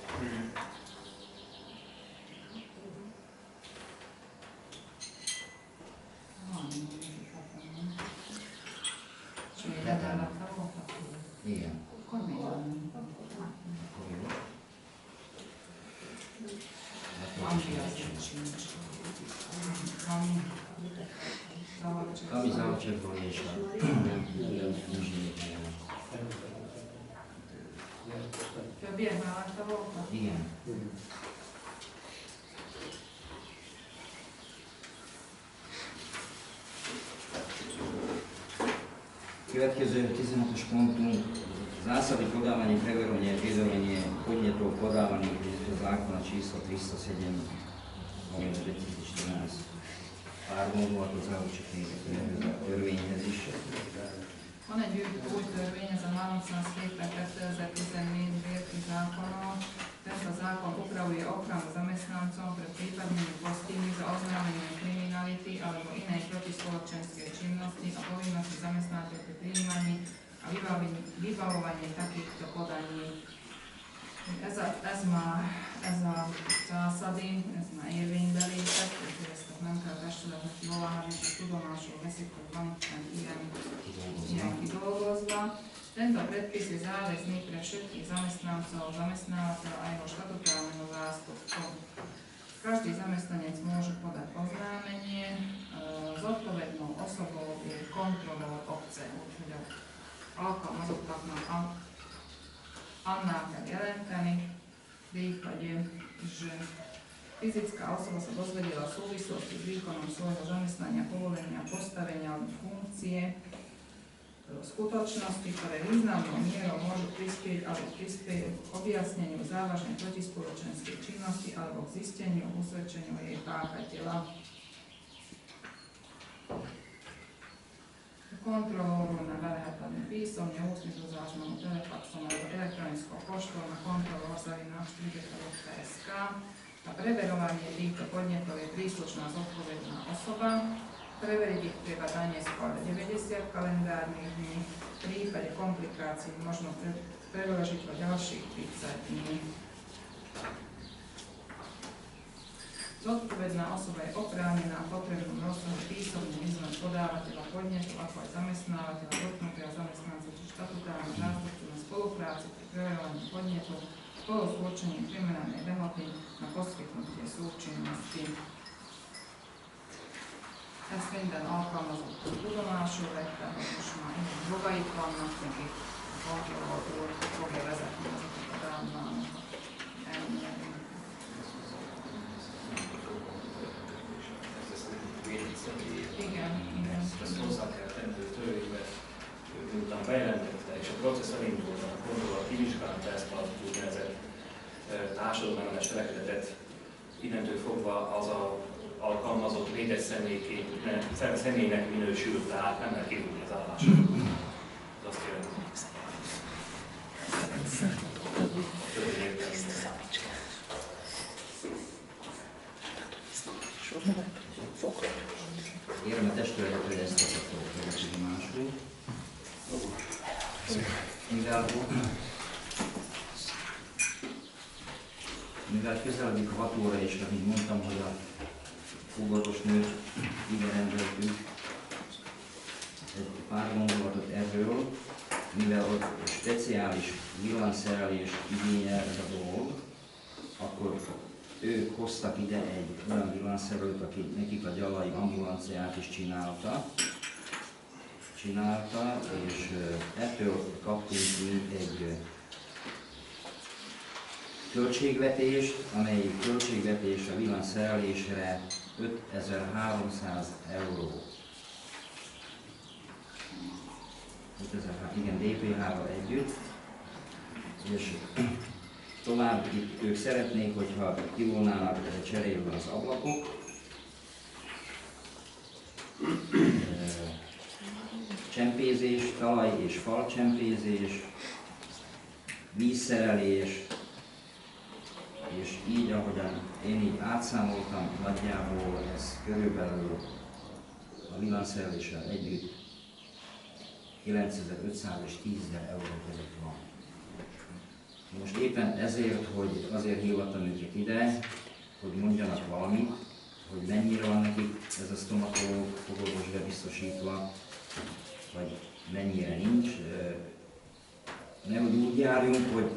Igen. Kami Zavalcsakból és Többiek mellette voltak? igen. Következő 16-os pontunk zásady podávání preverovania vědomě podnětov podávaných zákona číslo 307 2014. Pár gondolatot Zavalcsakék törvényhez is. Van egy új törvény, ez a 307/2014 Bérki zákona. Tento zákon upravuje ochranu zamestnancom pred prípadnými postihmi za oznámenie kriminality alebo inej protispoločenskej činnosti a povinnosti zamestnateľov pri prijímaní a vybavovaní takýchto podaní. Ez má zásady, ez má érvénybelépet, úgyhogy ezt nem kell testületnek kivolálni, és tudomásul veszik, hogy van ilyen kidolgozva. Tento predpis je záväzný pre všetkých zamestnancov, zamestnávateľa a jeho štatutárneho zástupcu. Každý zamestnanec môže podať oznámenie, zodpovednou osobou je kontrolór obce, úgyhogy alkalmazottaknak annál kell jelenteni v prípade, že fyzická osoba sa dozvedela v súvislosti s výkonom svojho zamestnania, povolenia, postavenia alebo funkcie skutočnosti, ktoré významnou mierou môžu prispieť alebo prispiejú k objasneniu závažnej protispoločenskej činnosti alebo k zisteniu a usvedčeniu jej páchateľa. Kontrolóru na lehet adni písomne, ústne so záznamu, telefaxom alebo elektronickou poštou na kontrolór@priveta.sk. Na preverovanie týchto podnetov je príslušná zodpovedná osoba. Preveriť ich treba najneskôr 90 kalendárnych dní. V prípade komplikácií možno preložiť o ďalších 30 dní. Zodpovedná osoba je oprávnená v potrebnom rozsahu písomne vyzvať podávateľa podnetu, ako aj zamestnávateľa, dotknutého zamestnanca či štatutárneho zástupcu na spolupráci pri preverovaní podnetu spolu s určením primeranej lehoty na poskytnutie súčinnosti. Ezt minden alkalmazott tudomásul vette, hogy most már jogaik vannak neki, a kontrollor úr fogja vezetni azokat a drámánokat. Igen. Ezt hozzá kell tenni a törvénybe, miután bejelentette, és a processz elindult, a kontrollor kivizsgálta ezt az úgynevezett társadalomellenes cselekedetet, innentől fogva az a alkalmazott védett személynek minősül, tehát nem lehet kívülni az állásról. Ez azt jelenti. Kérem a testületetől ezt a tudomásul. Mivel közeledik a 6 óra, és mint mondtam, hogy a fogorvosnőt ide rendeltünk egy pár gondolatot erről, mivel ott speciális villanyszerelés igényel ez a dolog, akkor ők hoztak ide egy olyan villanyszerelőt, aki nekik a gyalai ambulanciát is csinálta, és ettől kaptunk mi egy költségvetést, amely költségvetés a villanyszerelésre 5300 euró. 5000, igen, DPH-val együtt. És tovább itt ők szeretnék, hogyha kivonnának cserélve az ablakok, csempézés, talaj és falcsempézés, vízszerelés, és így, ahogyan én így átszámoltam, nagyjából ez körülbelül a villanyszereléssel együtt 9500 és 10.000 euró között van. Most éppen ezért, hogy azért hívottam őket ide, hogy mondjanak valamit, hogy mennyire van nekik ez a stomatológ fogorvos bebiztosítva, vagy mennyire nincs. Nehogy úgy járjunk, hogy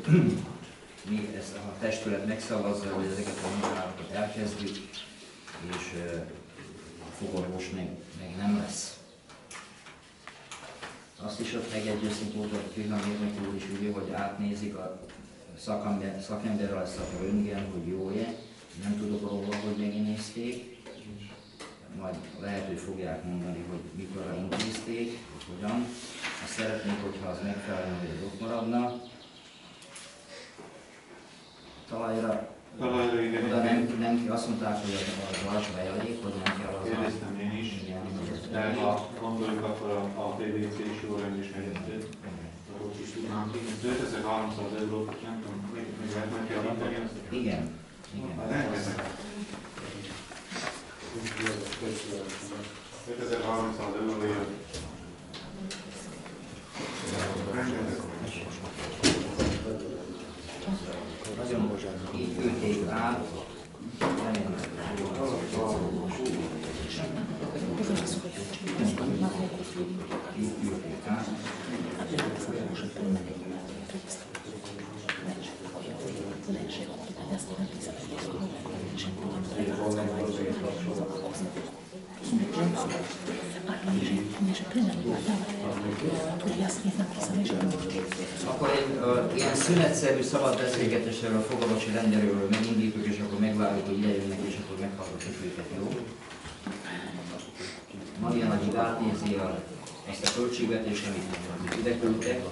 mi ezt a testület megszavazza, hogy ezeket a munkálatot elkezdjük, és fogorvos meg nem lesz. Azt is ott megegyeztünk volt a villamérnök úr is, ugye, hogy átnézik a szakemberrel ezt a röntgen, hogy jó-e. Nem tudok róla, hogy megnézték. Majd lehet, hogy fogják mondani, hogy mikorra intézték, hogy hogyan. Azt szeretnék, hogyha az megfelelően, hogy az ott maradna. Talajra igen. oda nem azt mondták, hogy az alsó elég, hogy nem kell az Kérdeztem én is, de ha gondoljuk, akkor a PVC is jól rendviselhető. Ott is tudnánk. 5300 eurót, nem tudom, még lehetnek javítani azt? Igen. Hát elkezdek. 5300 euróért. Nagyon így ülték át, így ülték át. Akkor egy ilyen szünetszerű szabad beszélgetésről a fogorvosi rendelőről megindítjuk, és akkor megvárjuk, hogy ide jönnek, és akkor meghallgatjuk őket, jó? Marian, aki átnézi azt a költségvetést, amit ide küldtek.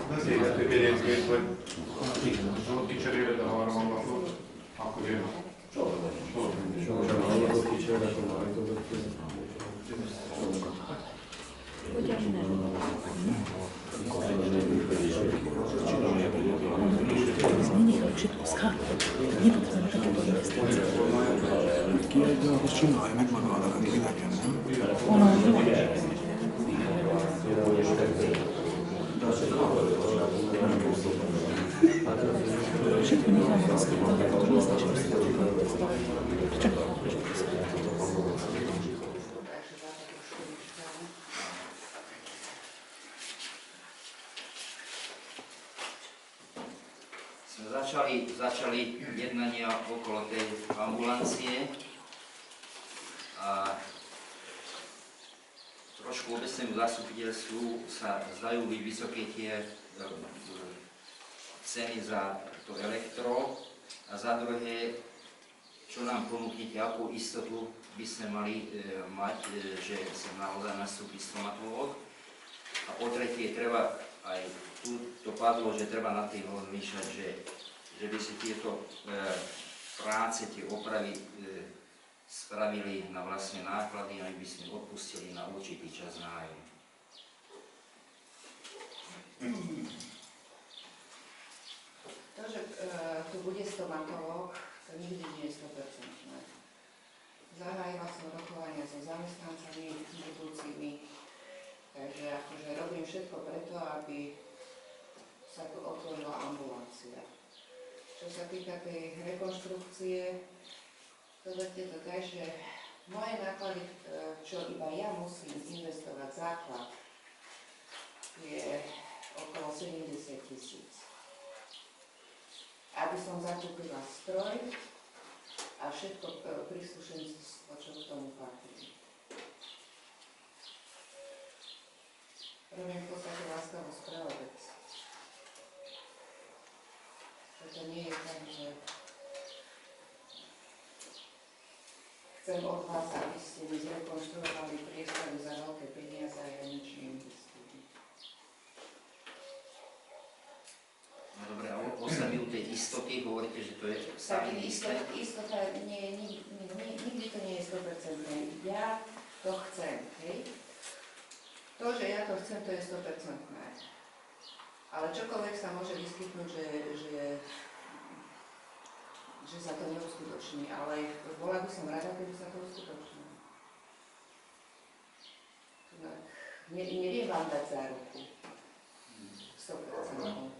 Beszélgettük egyébként, hogy ha kicseréled a harmadlapot, akkor jön. Ki egy dolgot csinálja meg magának, aki nekem, nem? Začali jednania okolo tej ambulancie a trošku obecnému zastupiteľstvu sa zdajú byť vysoké tie ceny za to elektro a za druhé, čo nám ponúknite, akú istotu by sme mali mať, že sa naozaj nastúpi stomatológ. A po tretie, treba aj tu to padlo, že treba nad tým rozmýšľať, že by si tieto práce, tie opravy spravili na vlastné náklady a by si odpustili na určitý čas nájom. To, že tu bude stomatológ, to nikdy nie je 100%. Zahájila som rokovania so zamestnancami budúcimi, takže akože robím všetko preto, aby sa tu otvorila ambulancia. Čo sa týka tej rekonštrukcie, povedzte to tak, že moje náklady, čo iba ja musím investovať základ, je okolo 70 000. aby som zakúpila stroj a všetko príslušenstvo, čo k tomu patrí. Robím v podstate láskavú spravodec. To nie je tak, že chcem od vás, aby ste mi zrekonštruovali priestory za veľké peniaze a ja nič neinvestujem. No dobré, a o samiu tej istoty hovoríte, že to je Taký istota nikdy to nie je 100%. Ja to chcem, hej? To, že ja to chcem, to je 100%. Ale čokoľvek sa môže vyskytnúť, že sa to neuskutoční, ale bola by som rada, keby sa to uskutočnilo. Neviem vám dať záruku. 100%.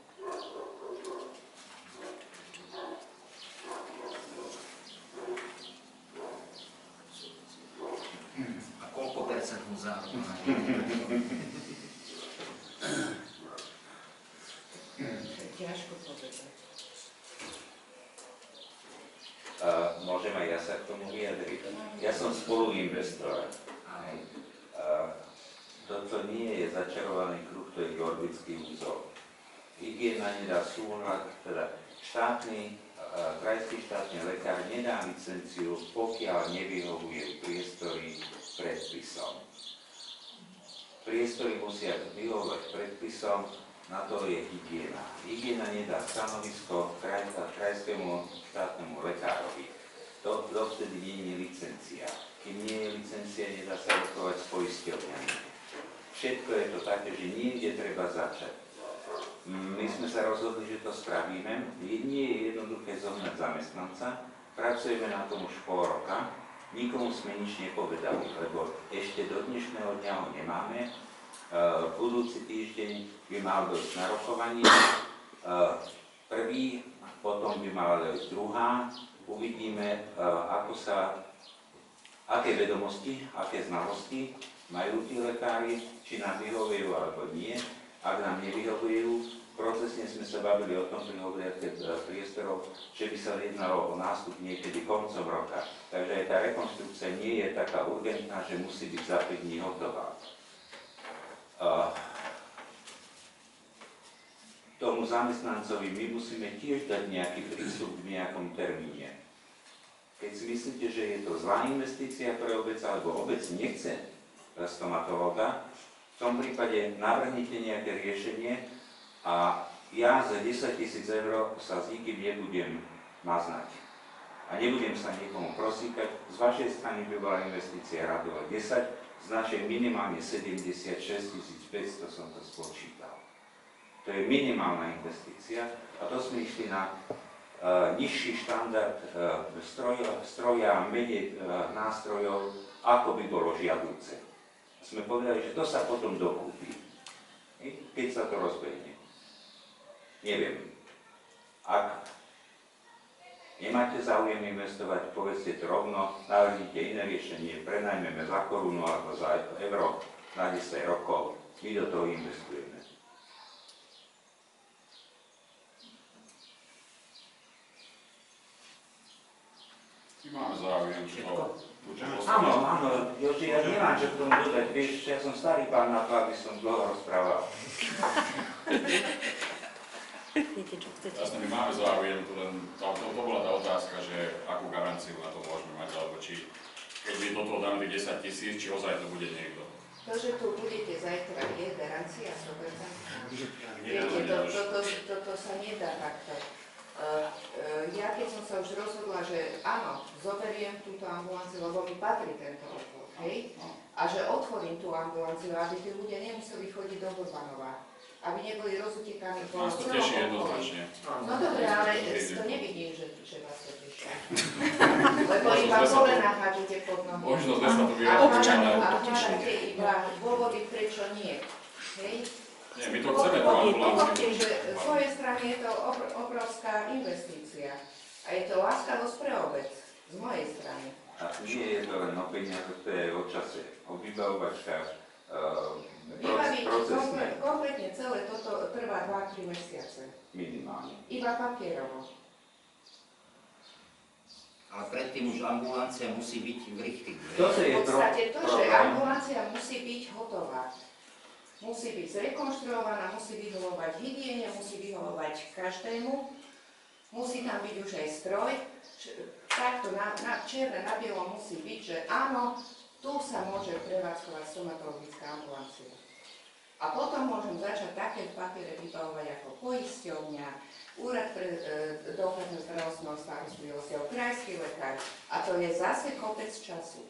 A koľko percentnú záruku? Ťažko povedať. Môžem aj ja sa k tomu vyjadriť. Ja som spoluinvestor. Toto nie je začarovaný kruh, to je gordický úzol. Hygiena nedá súhlas, teda krajský štátny lekár nedá licenciu, pokiaľ nevyhovujú priestory predpisom. Priestory musia vyhovovať predpisom, na to je hygiena. Hygiena nedá stanovisko krajskému štátnemu lekárovi. Dovtedy nie je licencia. Kým nie je licencia, nedá sa rokovať s poisťovňami. Všetko je to také, že niekde treba začať. My sme sa rozhodli, že to spravíme. Nie je jednoduché zohnať zamestnanca. Pracujeme na tom už pol roka. Nikomu sme nič nepovedali, lebo ešte do dnešného dňa ho nemáme. Budúci týždeň by mal dojsť na rokovanie. Prvý, potom by mala dojsť druhá. Uvidíme, aké vedomosti, aké znalosti majú tí lekári, či nám vyhovujú alebo nie. Ak nám nevyhovujú, procesne sme sa bavili o tom pri hľadiace priestorov, že by sa jednalo o nástup niekedy koncom roka. Takže aj tá rekonštrukcia nie je taká urgentná, že musí byť za 5 dní hotová. Tomu zamestnancovi my musíme tiež dať nejaký prístup v nejakom termíne. Keď si myslíte, že je to zlá investícia pre obec, alebo obec nechce stomatológa, v tom prípade navrhnite nejaké riešenie a ja za 10 000 eur sa s nikým nebudem maznať. A nebudem sa nikomu prosíkať. Z vašej strany by bola investícia radova 10, z našej minimálne 76 500 som to spočítal. To je minimálna investícia a to sme išli na nižší štandard stroja, menej nástrojov, ako by bolo žiadúce. Sme povedali, že to sa potom dokúpi, keď sa to rozbehne. Neviem. Ak nemáte záujem investovať, povedzte to rovno, navrhnite iné riešenie, prenajmeme za korunu alebo za euro na 10 rokov. My do toho investujeme. Máme záujem, Áno, Joži, ja nemám čo k tomu dodať. Vieš, ja som starý pán na to, aby som dlho rozprával. Jasne, my máme záujem, to bola tá otázka, že akú garanciu na to môžeme mať, alebo či, keď by do toho dáme tých 10 000, či ozaj to bude niekto. To, že tu budete zajtra, je garancia 100%. Viete, toto sa nedá takto. Ja keď som sa už rozhodla, že áno, zoberiem túto ambulanciu, lebo mi patrí tento obvod, hej? A že otvorím tú ambulanciu, aby tí ľudia nemuseli chodiť do Burbanova, aby neboli rozutekaní po Nás to teší jednoznačne. No dobre, ale to nevidím, že vás to teší. Lebo iba kolena hádžete pod nohy. Možno dnes sa to A hádžete iba dôvody, prečo nie. Hej? Nie, my to chceme tú ambulanciu. Pochopte, že z svojej strany je to obrovská investícia. A je to láskavosť pre obec. Z mojej strany. A nie je to len o peniaze, to je o čase, o vybavovačkách, procesne. Kompletne celé toto trvá trvá 2-3 mesiace. Minimálne. Iba papierovo. Ale predtým už ambulancia musí byť v richting. Toto je V podstate to, že problém. ambulancia musí byť hotová. Musí byť zrekonštruovaná, musí vyhovovať hygiene, musí vyhovovať každému. Musí tam byť už aj stroj. Takto na čierne na bielom musí byť, že áno, tu sa môže prevádzkovať stomatologická ambulancia. A potom môžem začať také papiere vybavovať ako poisťovňa, úrad pre dohľad nad zdravotnou starostlivosťou, krajský lekár. A to je zase kopec času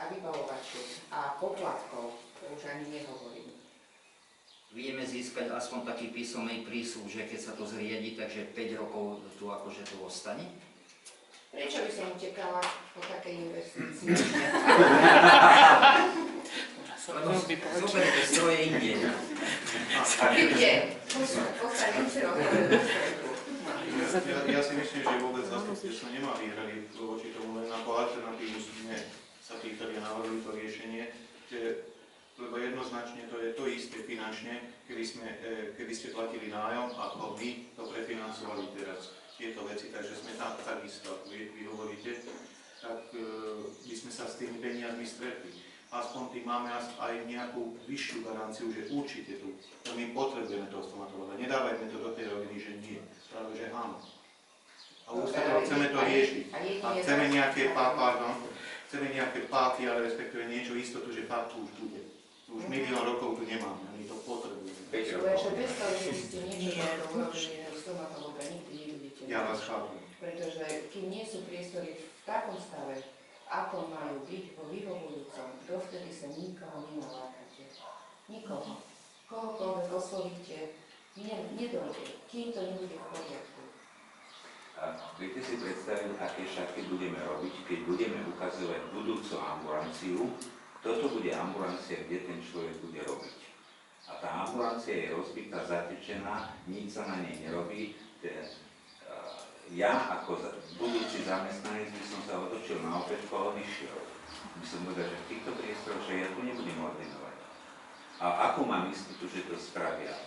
a vybavovačiek a poplatkov, to už ani nehovorím. Vieme získať aspoň taký písomný prísľub, že keď sa to zriedi, takže 5 rokov tu akože to ostane? Prečo by som utekala po takej investícii? Zoberte stroje inde. Kde? Postavím si rozhodnúť. Ja si myslím, že vôbec zastupiteľstvo nemá výhrady voči tomu, len ako alternatívu sme sa pýtali a navrhli to riešenie, lebo jednoznačne to je to isté finančne, keby ste platili nájom, ako my to prefinancovali teraz tieto veci, takže sme tam takisto, ako vy hovoríte, tak by sme sa s tými peniazmi stretli. Aspoň tým máme aj nejakú vyššiu garanciu, že určite tu, to my potrebujeme toho stomatologa. Nedávajme to do tej roviny, že nie, práve že áno. A ústavo chceme to riešiť. A chceme nejaké páky, ale respektíve niečo istotu, že fakt tu už bude. Už milión rokov tu nemáme, my to potrebujeme. Lenže bez toho, že ste niečo urobili stomatologa, nikdy nevidíte. Ja vás chápem. Pretože kým nie sú priestory v takom stave, ako majú byť vo vyhovujúcom, dovtedy sa nikoho nenalákate. Nikoho. Kohokoľvek oslovíte, nedojde, kým to nebude v poriadku. A viete si predstaviť, aké šatky budeme robiť, keď budeme ukazovať budúcu ambulanciu. Toto bude ambulancia, kde ten človek bude robiť. A tá ambulancia je rozbitá, zatečená, nič sa na nej nerobí. Ja ako budúci zamestnanec by som sa otočil na opäťko a odišiel. By som povedal, že v týchto priestoroch, že ja tu nebudem ordinovať. A ako mám istotu, že to spravia?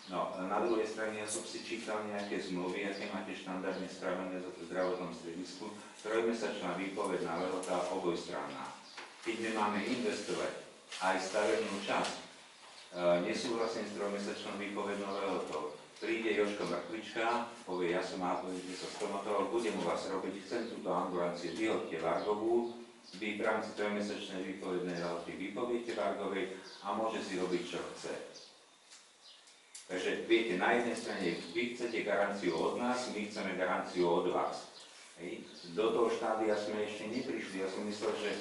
No, na druhej strane ja som si čítal nejaké zmluvy, aké máte štandardne spravené v zdravotnom stredisku, trojmesačná výpovedná lehota obojstranná. Keď my máme investovať aj stavebnú časť, nesúhlasím s trojmesačnou výpovednou lehotou. Príde Jožko Mrkvička, povie, ja som nápovedný sa stomatolog, budem u vás robiť, chcem túto ambulanciu, vyhodte Vargovú, vy v rámci trojmesačnej výpovednej lehoty vypoviete Vargovej a môže si robiť, čo chce. Takže viete, na jednej strane vy chcete garanciu od nás, my chceme garanciu od vás. Do toho štádia sme ešte neprišli, ja som myslel, že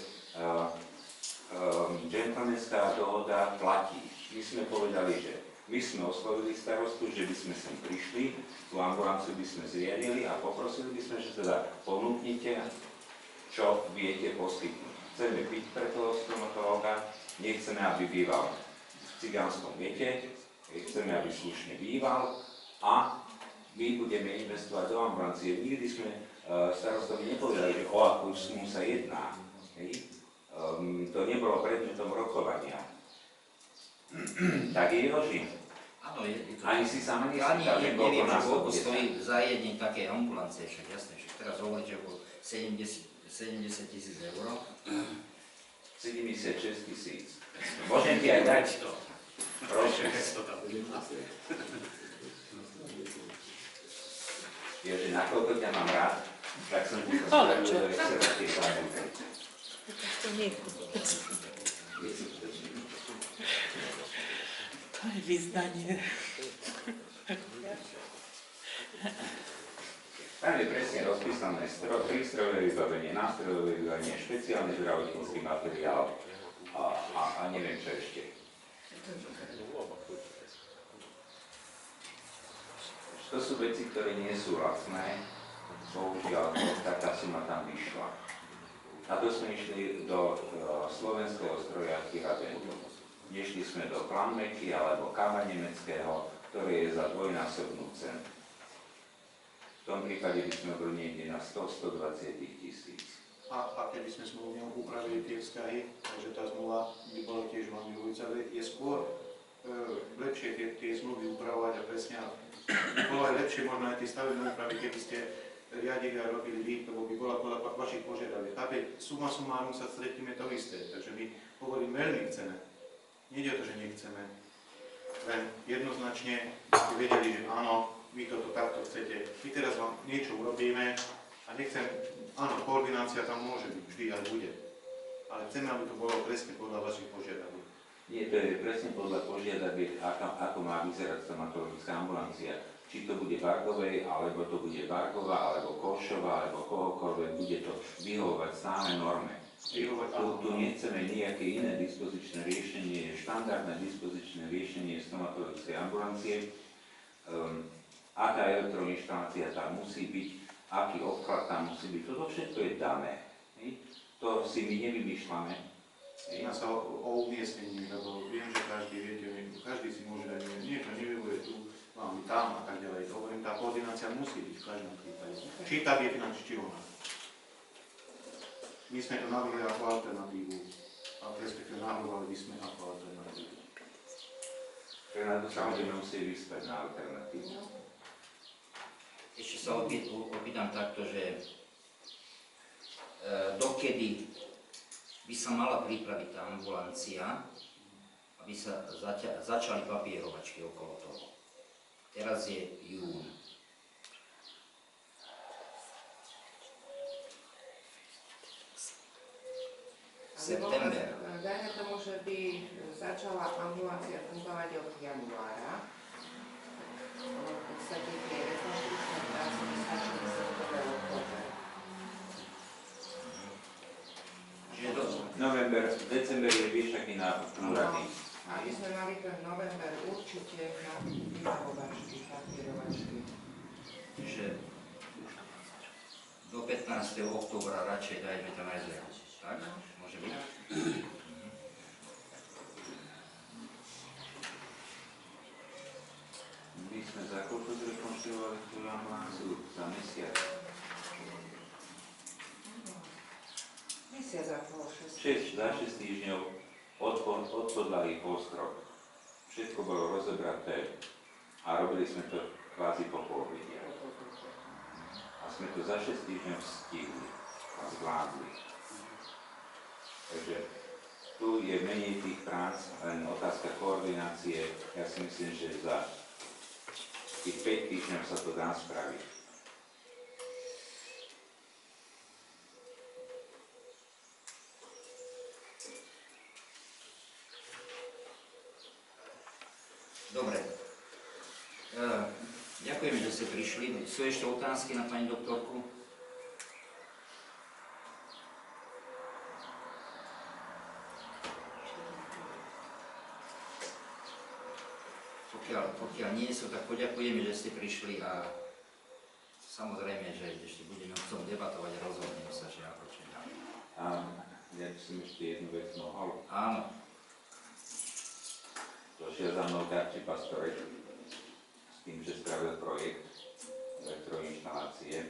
gentlemanská dohoda platí. My sme povedali, že my sme oslovili starostu, že by sme sem prišli, tú ambulanciu by sme zriadili a poprosili by sme, že teda ponúknite, čo viete poskytnúť. Chceme byť pre toho stomatológa, nechceme, aby býval v cigánskom gete, chceme, aby slušne býval a my budeme investovať do ambulancie. Nikdy sme starostovi nepovedali, že o akú sumu sa jedná. To nebolo predmetom rokovania. Tak je Joži. Áno, je to. Ani si sama Ani nespýtal, že neviem, koľko nás to koľko bude stojí za jedním také ambulancie, však jasné, že teraz hovoríte o 70 000 eur. 76 000. Môžem ti aj dať to. Prosím. Joži, nakoľko ťa mám rád, tak som ti to spravil do Excela tie tabulky. To nie je. To je vyznanie. Tam je presne rozpísané prístrojové vybavenie, nástrojové vybavenie, špeciálny zdravotnícky materiál a neviem čo ešte. To sú veci, ktoré nie sú lacné, bohužiaľ taká suma tam vyšla. A to sme išli do slovenského stroja Kirabentu. Nešli sme do Klammeky alebo Kama nemeckého, ktoré je za dvojnásobnú cenu. V tom prípade by sme boli niekde na 100-120 000. A keby sme zmluvne upravili tie vzťahy, takže tá zmluva by bola tiež veľmi vyhovujúca, je skôr lepšie tie zmluvy upravovať a presne. Bolo aj lepšie možno aj tie stavebné úpravy, keby ste riadili a robili vy, lebo by bola podľa vašich požiadaviek. Suma sumárum sa stretneme to isté, takže my hovorím veľmi chceme. Nejde o to, že nechceme. Len jednoznačne ste vedeli, že áno, vy toto takto chcete. My teraz vám niečo urobíme a nechcem, áno, koordinácia tam môže byť, vždy aj bude. Ale chceme, aby to bolo presne podľa vašich požiadaviek. Nie, to je presne podľa požiadaviek, ako má vyzerať stomatologická ambulancia. Či to bude Vargovej, alebo to bude Vargova, alebo Košova, alebo kohokoľvek, bude to vyhovovať stále norme. Tu nechceme nejaké iné dispozičné riešenie, štandardné dispozičné riešenie stomatologickej ambulancie. Aká elektroinštalácia tam musí byť, aký obklad tam musí byť, toto všetko je dané. To si my nevymýšľame. Jedná sa o umiestnení, lebo viem, že každý si môže dať niečo, nevyhovuje tu, mám tam a tak ďalej. Hovorím, tá koordinácia musí byť v každom prípade. Či tá je finančná, či ona. My sme to navrhli ako alternatívu, respektíve navrhovali by sme ako alternatívu. Pre nás to samozrejme musí vyspať na alternatívu. Ešte sa opýtam takto, že dokedy by sa mala pripraviť tá ambulancia, aby sa začali papierovačky okolo toho. Teraz je jún. September. Dajme tomu, že by začala ambulancia fungovať od januára. V podstate tie rekonstrukčné práce by stačili september, október. November, december je vieš aký na úrady. A my sme mali ten november určite na vypravovačky, papierovačky. Čiže do 15. októbra radšej dajme tam rezervu. Tak? Môže byť? My sme za koľko zrekonštruovali tú ambulanciu? Za mesiac. Mesiac a pol, 6 týždňov od podlahy po strop. Všetko bolo rozebraté a robili sme to kvázi po polvidia. A sme to za 6 týždňov stihli a zvládli. Takže tu je menej tých prác, len otázka koordinácie. Ja si myslím, že za tých 5 týždňov sa to dá spraviť. Dobre. Ďakujeme, že ste prišli. Sú ešte otázky na pani doktorku? Pokiaľ nie sú, tak poďakujeme, že ste prišli a samozrejme, že ešte budeme o tom debatovať a rozhodneme sa, že ako čo ďalej. Ja by som ešte jednu vec mohol. Áno. Došiel za mnou Darči Pastorek s tým, že spravil projekt elektroinštalácie.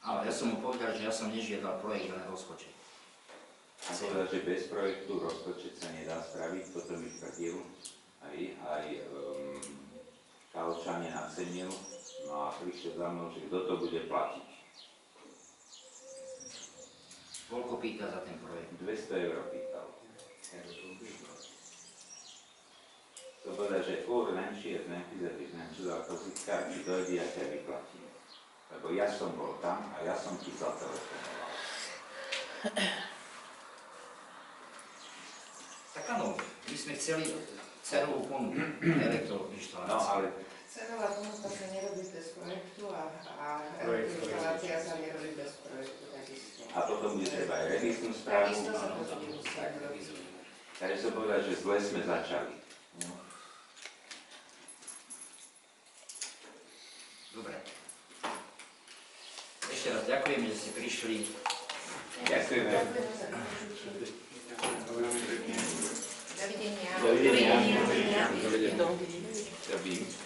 Ale ja som mu povedal, že ja som nežiadal projekt, len rozpočet. A povedal, že bez projektu rozpočet sa nedá spraviť, potom mi tvrdil. Aj Kalčane nacenil, no a prišiel za mnou, že kto to bude platiť. Koľko pýta za ten projekt? 200 € pýtal. To povedal, že menšie za pozítka, či dojde, ja ťa vyplatím. Lebo ja som bol tam a ja som ti zatelefonoval. Tak áno, my sme chceli cenovú ponuku elektroinštalácie. No ale cenová ponuka sa nerobí bez projektu a elektroinštalácia sa nerobí bez projektu, takisto. A potom bude treba aj revíznu správu. Takisto sa to bude musieť robiť. Takže som povedal, že zle sme začali. Dobre. Ešte raz ďakujeme, že ste prišli. Ďakujeme. Dovidenia. Dovidenia. Dovidenia.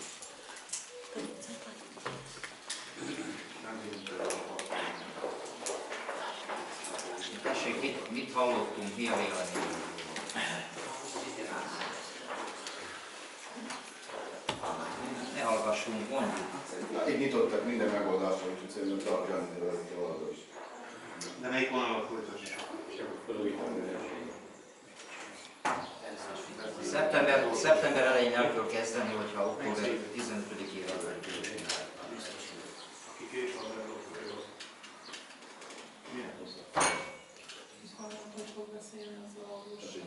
Mit hallottunk, mi a vélemény? javaslunk, mondjuk. Itt nyitottak minden megoldásra, úgyhogy szerintem tartani a valahol is. De melyik vonalat folytassuk? Szeptember elején el kell kezdeni, hogyha október 15-ére az Aki később Hogy fog beszélni az valóság.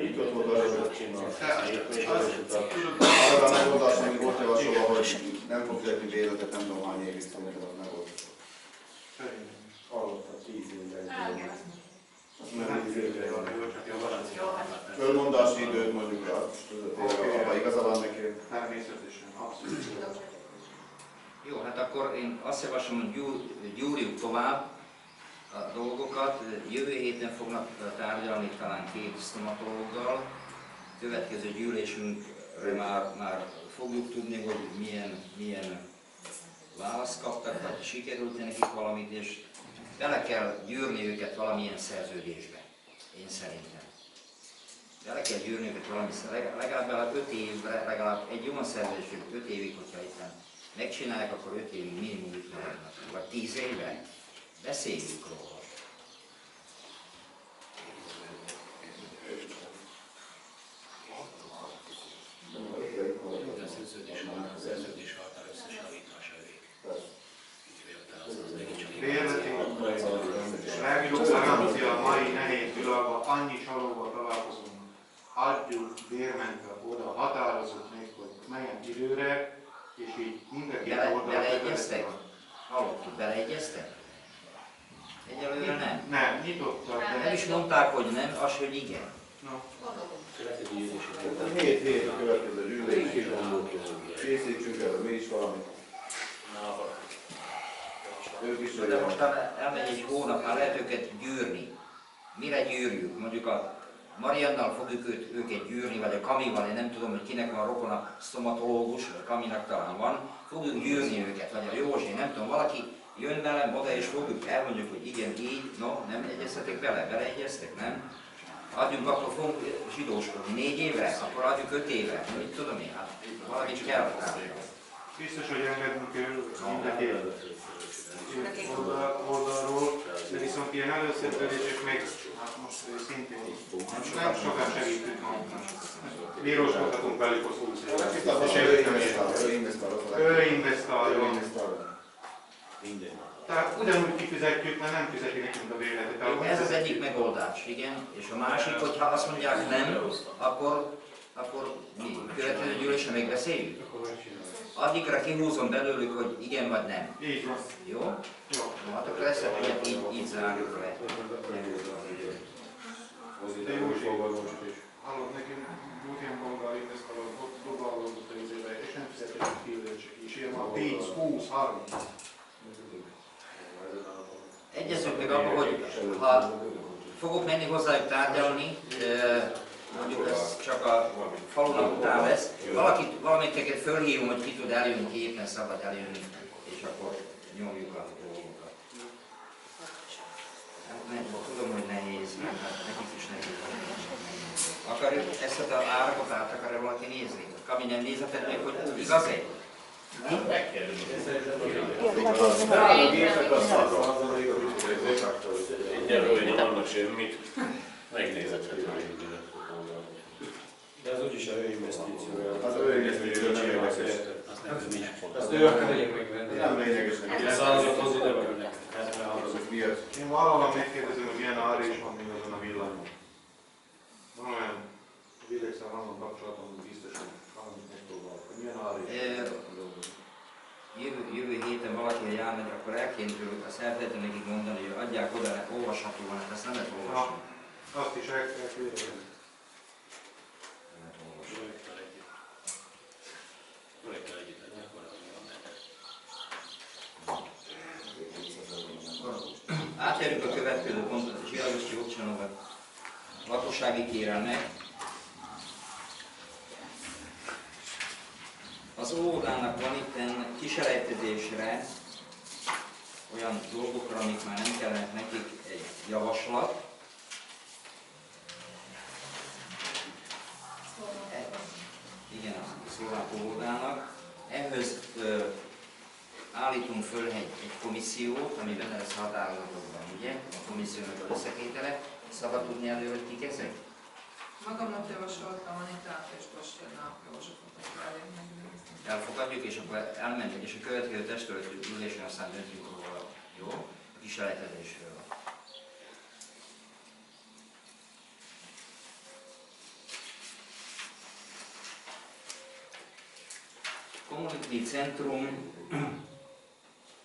Itt ott volt arra a megoldás, ami volt javasolva, hogy nem fog fizetni bérletet, nem tudom hány évig, szerintem az megoldás. Hallottam 10 évben. Fölmondási időt mondjuk rá, ha igaza van neki. Természetesen, abszolút. Jó, hát akkor én azt javaslom, hogy gyúrjuk tovább a dolgokat. Jövő héten fognak tárgyalni talán 2 sztomatológgal. Következő gyűlésünkre már fogjuk tudni, hogy milyen választ kaptak, vagy sikerült nekik valamit, és bele kell gyűrni őket valamilyen szerződésbe, én szerintem. Bele kell gyűrni őket valami, legalább 5 évre, legalább egy olyan szerződésre 5 évig, hogyha itt megcsinálják, akkor 5 évig minimum itt maradnak, vagy 10 éve. Beszéljük róla. Bérleti legjobb garancia a mai nehéz világban, annyi csalóval találkozunk. Adjuk bérmentve oda, határozzuk még, hogy melyen időre, és így mindenki Beleegyeztek? Hallottuk, beleegyeztek? Egyelőre nem. Nem, nyitottak. Nem is mondták, hogy nem, az, hogy igen. No. 7 hét a következő gyűlés, készítsünk el, mi is valamit. De mostan elmegy egy hónap, már lehet őket gyűrni. Mire gyűrjük? Mondjuk a Mariannal fogjuk őket gyűrni, vagy a Kamival, én nem tudom, hogy kinek van rokona sztomatológus, vagy Kaminak talán van, fogjuk gyűrni őket, vagy a Józsi, nem tudom, valaki jön velem oda, és fogjuk elmondjuk, hogy igen, így, no, nem egyeztetek bele, beleegyeztek, nem? Adjunk, akkor fogunk zsidóskodni 4 évre, akkor adjuk 5 évre, mit tudom én, hát valamit kell. Biztos, hogy engednünk mindenki oldalról, de viszont ilyen előszerződések meg, hát most szintén nem sokat segítünk magunknak. Bíróskodhatunk velük a 20 évet. Ő investáljon. Tehát ugyanúgy kifizetjük, mert nem fizeti nekünk a bérletet. Ez az egyik megoldás, igen, és a másik, hogyha azt mondják nem, akkor mi? Következő gyűlésre megbeszéljük? Addigra kihúzom belőlük, hogy igen vagy nem. Így van. Jó? Jó. Hát akkor ezt így zárjuk le. De Józsi, hallott nekünk, Józsien bolgár investálók, ott dobálódott az éve, és nem fizetek a fillőcsök is, ilyen már 10, 20, 30. Egyezünk meg abban, hogy ha fogok menni hozzájuk tárgyalni, mondjuk ez csak a falunak után lesz, valamelyikeket fölhívom, hogy ki tud eljönni, ki éppen szabad eljönni, és akkor nyomjuk a dolgokat. Hát tudom, hogy nehéz, mert nekik is nehéz. Akarjuk ezt az árakat át akarja valaki nézni? Kami nem nézeted meg, hogy igaz-e? Egyelőre annak semmit, megnézhető. De az úgyis a ő investíciója. Az ő investíció nem érdekes. Azt ő akar legyek megvenni. Nem lényeges neki. Százat hoz ide kerülnek. Én valahol megkérdezem, hogy milyen ára is van még azon a villanyon. Van olyan világszer van kapcsolatom, hogy biztos, hogy valamit megpróbálok. Milyen ára is? Jövő héten valaki járnak, akkor el kéne tőlük, azt elfelejtem nekik mondani, hogy adják oda, olvashatóan, hát ezt nem lehet olvasni. Azt is el kell küldeni. Átérünk a következő pontot, a Zsilagoszti Okcsanova lakossági kérelmek. Az óvodának van itt kísérletezésre olyan olyan dolgokra, amik már nem kellenek nekik egy javaslat. Igen, a szlovák óvodának. Ehhez állítunk föl egy komissziót, ami benne lesz határozatokban, ugye? A komissziónak az összetétele. Szabad tudni előre, hogy kik ezek? Magamnak javasoltam Anitát és Kostérnál Józsefot megnézni. Elfogadjuk, és akkor elmenjük, és a következő testületi ülésen aztán döntjünk róla, jó? A kísérletezésről. Komunitný centrum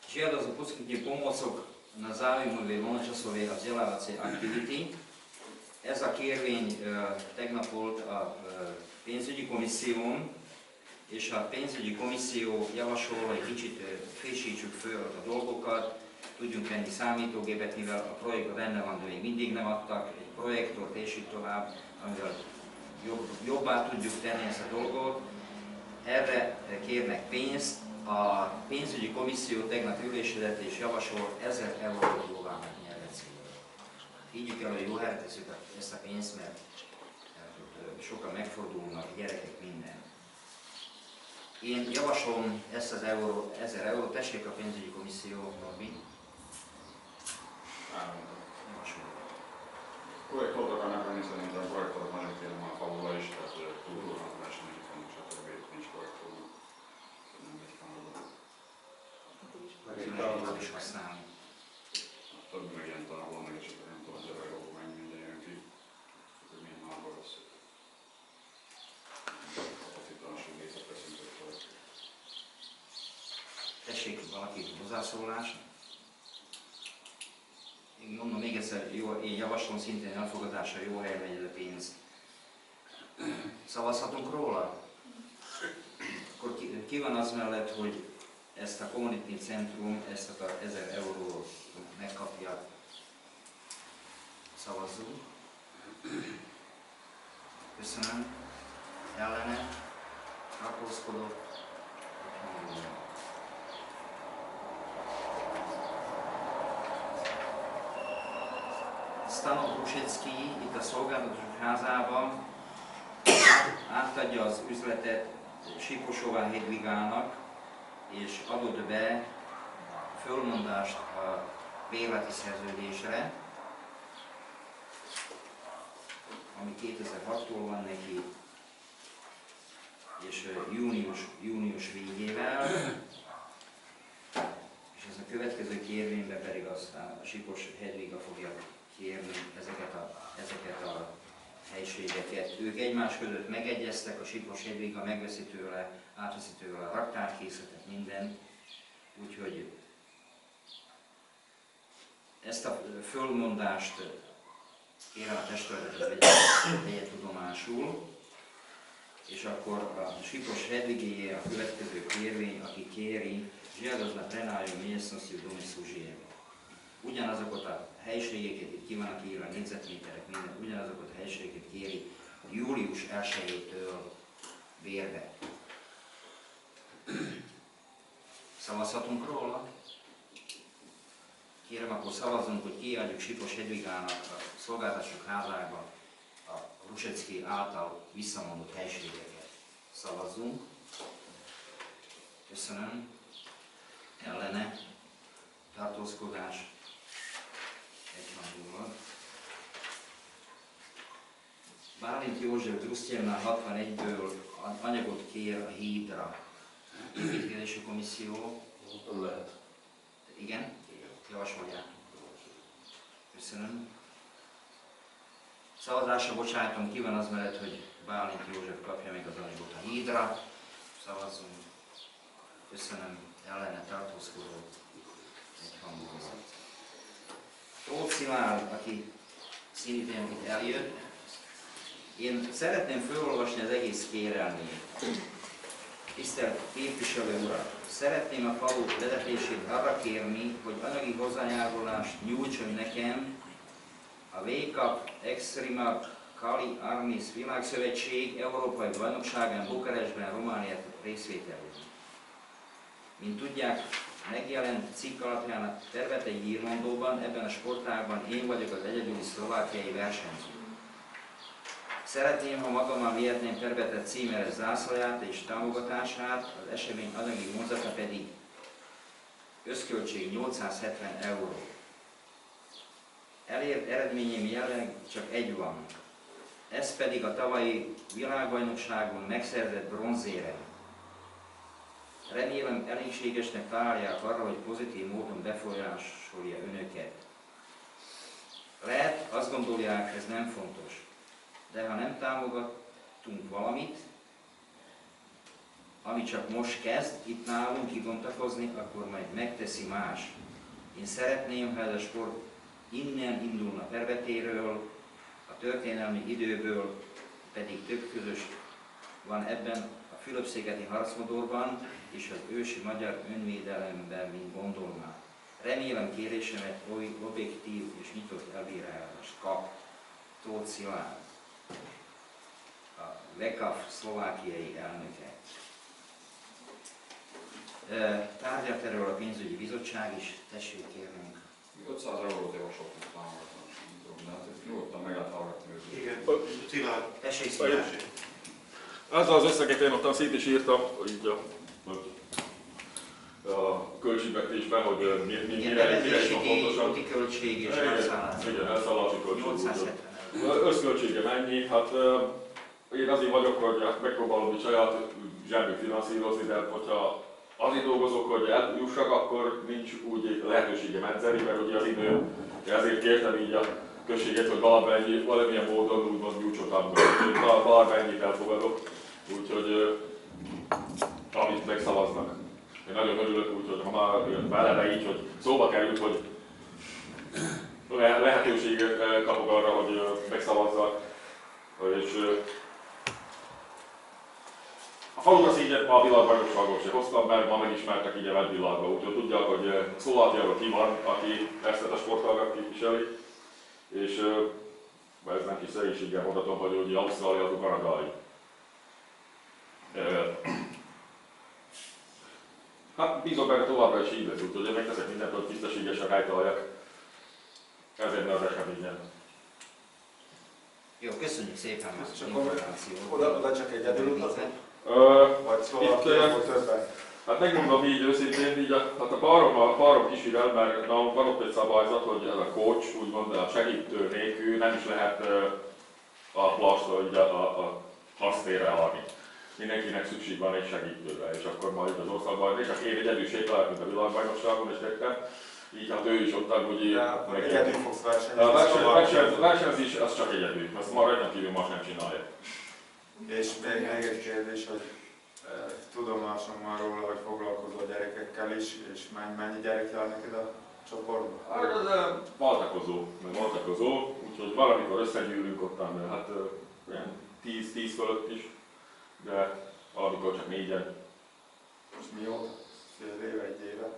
žiada o poskytnutie pomôcok na záujmové voľnočasové a vzdelávacie aktivity. Ez a kérvény tegnap volt a pénzügyi komisszión, és a pénzügyi komisszió javasol, hogy kicsit frissítsük föl a dolgokat, tudjunk venni számítógépet, mivel a projektben benne van, de még mindig nem adtak, egy projektort és így tovább, amivel jobbá tudjuk tenni ezt a dolgot. Erre kérnek pénzt. A pénzügyi komisszió tegnap ülésezett és javasol 1000 eurót jóvá megnyerni. Higgyük el, hogy jó helyre tesszük ezt a pénzt, mert sokan megfordulnak, gyerekek, minden. Én javaslom ezt az 1000 eurót, tessék a pénzügyi komisszió, Norbi. Javasolom. Projektot akarnak venni, szerintem projektot nagyon kéne már faluba is, tehát kultúrnak versenyek vannak, stb. Nincs projektolva. Nem egy faluba. Is használni. Több meg ilyen tanuló, meg esetleg nem tudom, 1000 euró mennyi minden jön ki. Hogy milyen nagyban lesz. Kapacitású részt veszünk egy projekt. Tessék valaki hozzászólás. Én mondom még egyszer, én javaslom szintén elfogadásra, jó helyre megy ez a pénz. Szavazhatunk róla? Akkor ki van az mellett, hogy ezt a Community Centrum, ezt a 1000 eurót megkapja? Szavazzunk. Köszönöm. Ellene? Tartózkodott? Stanov Rusecký itt a szolgáltatások házában átadja az üzletet Siposová Hedvigának, és adott be fölmondást a bérleti szerződésre, ami 2006-tól van neki, és június végével, és ez a következő kérvényben pedig aztán a Sipos Hedviga fogja kérni ezeket a helységeket. Ők egymás között megegyeztek, a Sipos Hedviga megveszi tőle, átveszi tőle a raktárkészletet, minden. Úgyhogy ezt a fölmondást kérem a testületet, vegye tudomásul, és akkor a Sipos Hedvigéje a következő kérvény, aki kéri, žiadosť na prenájom miestnosti v dome služieb. Ugyanazokat a helységeket, itt ki vannak írva, négyzetméterek, minden, ugyanazokat a helységeket kéri július 1-től bérbe. Szavazhatunk róla? Kérem, akkor szavazzunk, hogy kiadjuk Sipos Hedvigának a szolgáltatások házába a Rusecký által visszamondott helységeket. Szavazzunk. Köszönöm. Ellene. Tartózkodás. Egyhangulag. Bálint József Drusztyevnál 61-ből anyagot kér a hídra. Építkezési komisszió. Nem lehet. Igen? Javasolják. Köszönöm. Szavazásra bocsájtom, ki van az mellett, hogy Bálint József kapja meg az anyagot a hídra. Szavazzunk. Köszönöm. Ellene tartózkodó. Egyhangulag. Tóth Szilárd, aki szintén itt eljött. Én szeretném felolvasni az egész kérelmét. Tisztelt képviselő urak! Szeretném a falu vezetését arra kérni, hogy anyagi hozzájárulást nyújtson nekem a VKAP Extrema Kali Armis Világszövetség Európai Bajnokságán Bukarestben, Romániát részvételét. Mint tudják, megjelent cikk alapján a Tervetei Hírmondóban, ebben a sportágban én vagyok az egyedüli szlovákiai versenyző. Szeretném, ha magammal vihetném Tervete címeres zászlaját és támogatását, az esemény anyagi vonzata pedig összköltség 870 euró. Elért eredményem jelenleg csak egy van, ez pedig a tavalyi világbajnokságon megszerzett bronzérem. Remélem elégségesnek találják arra, hogy pozitív módon befolyásolja önöket. Lehet, azt gondolják, ez nem fontos, de ha nem támogatunk valamit, ami csak most kezd itt nálunk kibontakozni, akkor majd megteszi más. Én szeretném, ha ez a sport innen indulna Tervetéről, a történelmi időből pedig több közös van ebben a Fülöp-szigeti harcmodorban és az ősi magyar önvédelemben, mint gondolnál. Remélem kérésemet oly objektív és nyitott elbírálást kap. Tóth Szilárd, a VECAF szlovákiai elnöke. Tárgyalt erről a pénzügyi bizottság is, tessék kérnünk. 500 eurót javasoltunk támogatni, de hát ezt nyugodtan meg lehet hallgatni őket. Igen, Szilárd. Tessék Szilárd. Ezzel az összeget én ottan szét is írtam, így a költségvetésben, hogy mire is van pontosan. Úti költség és elszállás. Igen, elszállási költség. 870 euró. Összköltsége mennyi? Hát én azért vagyok, hogy megpróbálom így saját zsebből finanszírozni, de hogyha azért dolgozok, hogy eljussak, akkor nincs úgy lehetőségem edzeni, mert ugye az idő, ezért kértem így a községet, hogy valamilyen módon úgymond nyújtsot támogatni. Valamennyi elfogadok, úgyhogy amit megszavaznak. Én nagyon örülök, úgyhogy ha már beleve így, hogy szóba került, hogy lehetőséget kapok arra, hogy megszavazzak, és a falugra szígyet ma a világbajnokságon se hoztam, mert ma megismertek így a vendvilágba, úgyhogy tudják, hogy Szlovákiáról ki van, aki ezt a sportágat képviseli, és ez nem kis szerénységgel mondhatom, hogy ugye Ausztrália az kanadai. Hát bízom benne továbbra is így lesz, úgyhogy megteszek mindent, hogy tisztességesen helytaljak ezen az eseményen. Jó, köszönjük szépen az információt. Oda csak egyedül utazom? Vagy Szlovákiából többen? Hát megmondom így őszintén, így a párom kísérel, mert van ott egy szabályzat, hogy ez a coach, úgymond a segítő nélkül nem is lehet a plastra, a harctérre állni. Mindenkinek szükség van egy segítőre, és akkor majd az országban, és csak én egyedül sétálok, mint a világbajnokságon, és tettem, így hát ő is ott hogy egyedül fogsz versenyezni. A versenyzés az csak egyedül, azt már rajtam kívül más nem csinálja. És még egy kérdés, hogy tudomásom van róla, hogy foglalkozol gyerekekkel is, és mennyi gyerek jár neked a csoportban? Hát váltakozó, úgyhogy valamikor összegyűlünk ottan, hát olyan 10 fölött is, de valamikor csak 4-en. Most mióta? Fél éve, egy éve?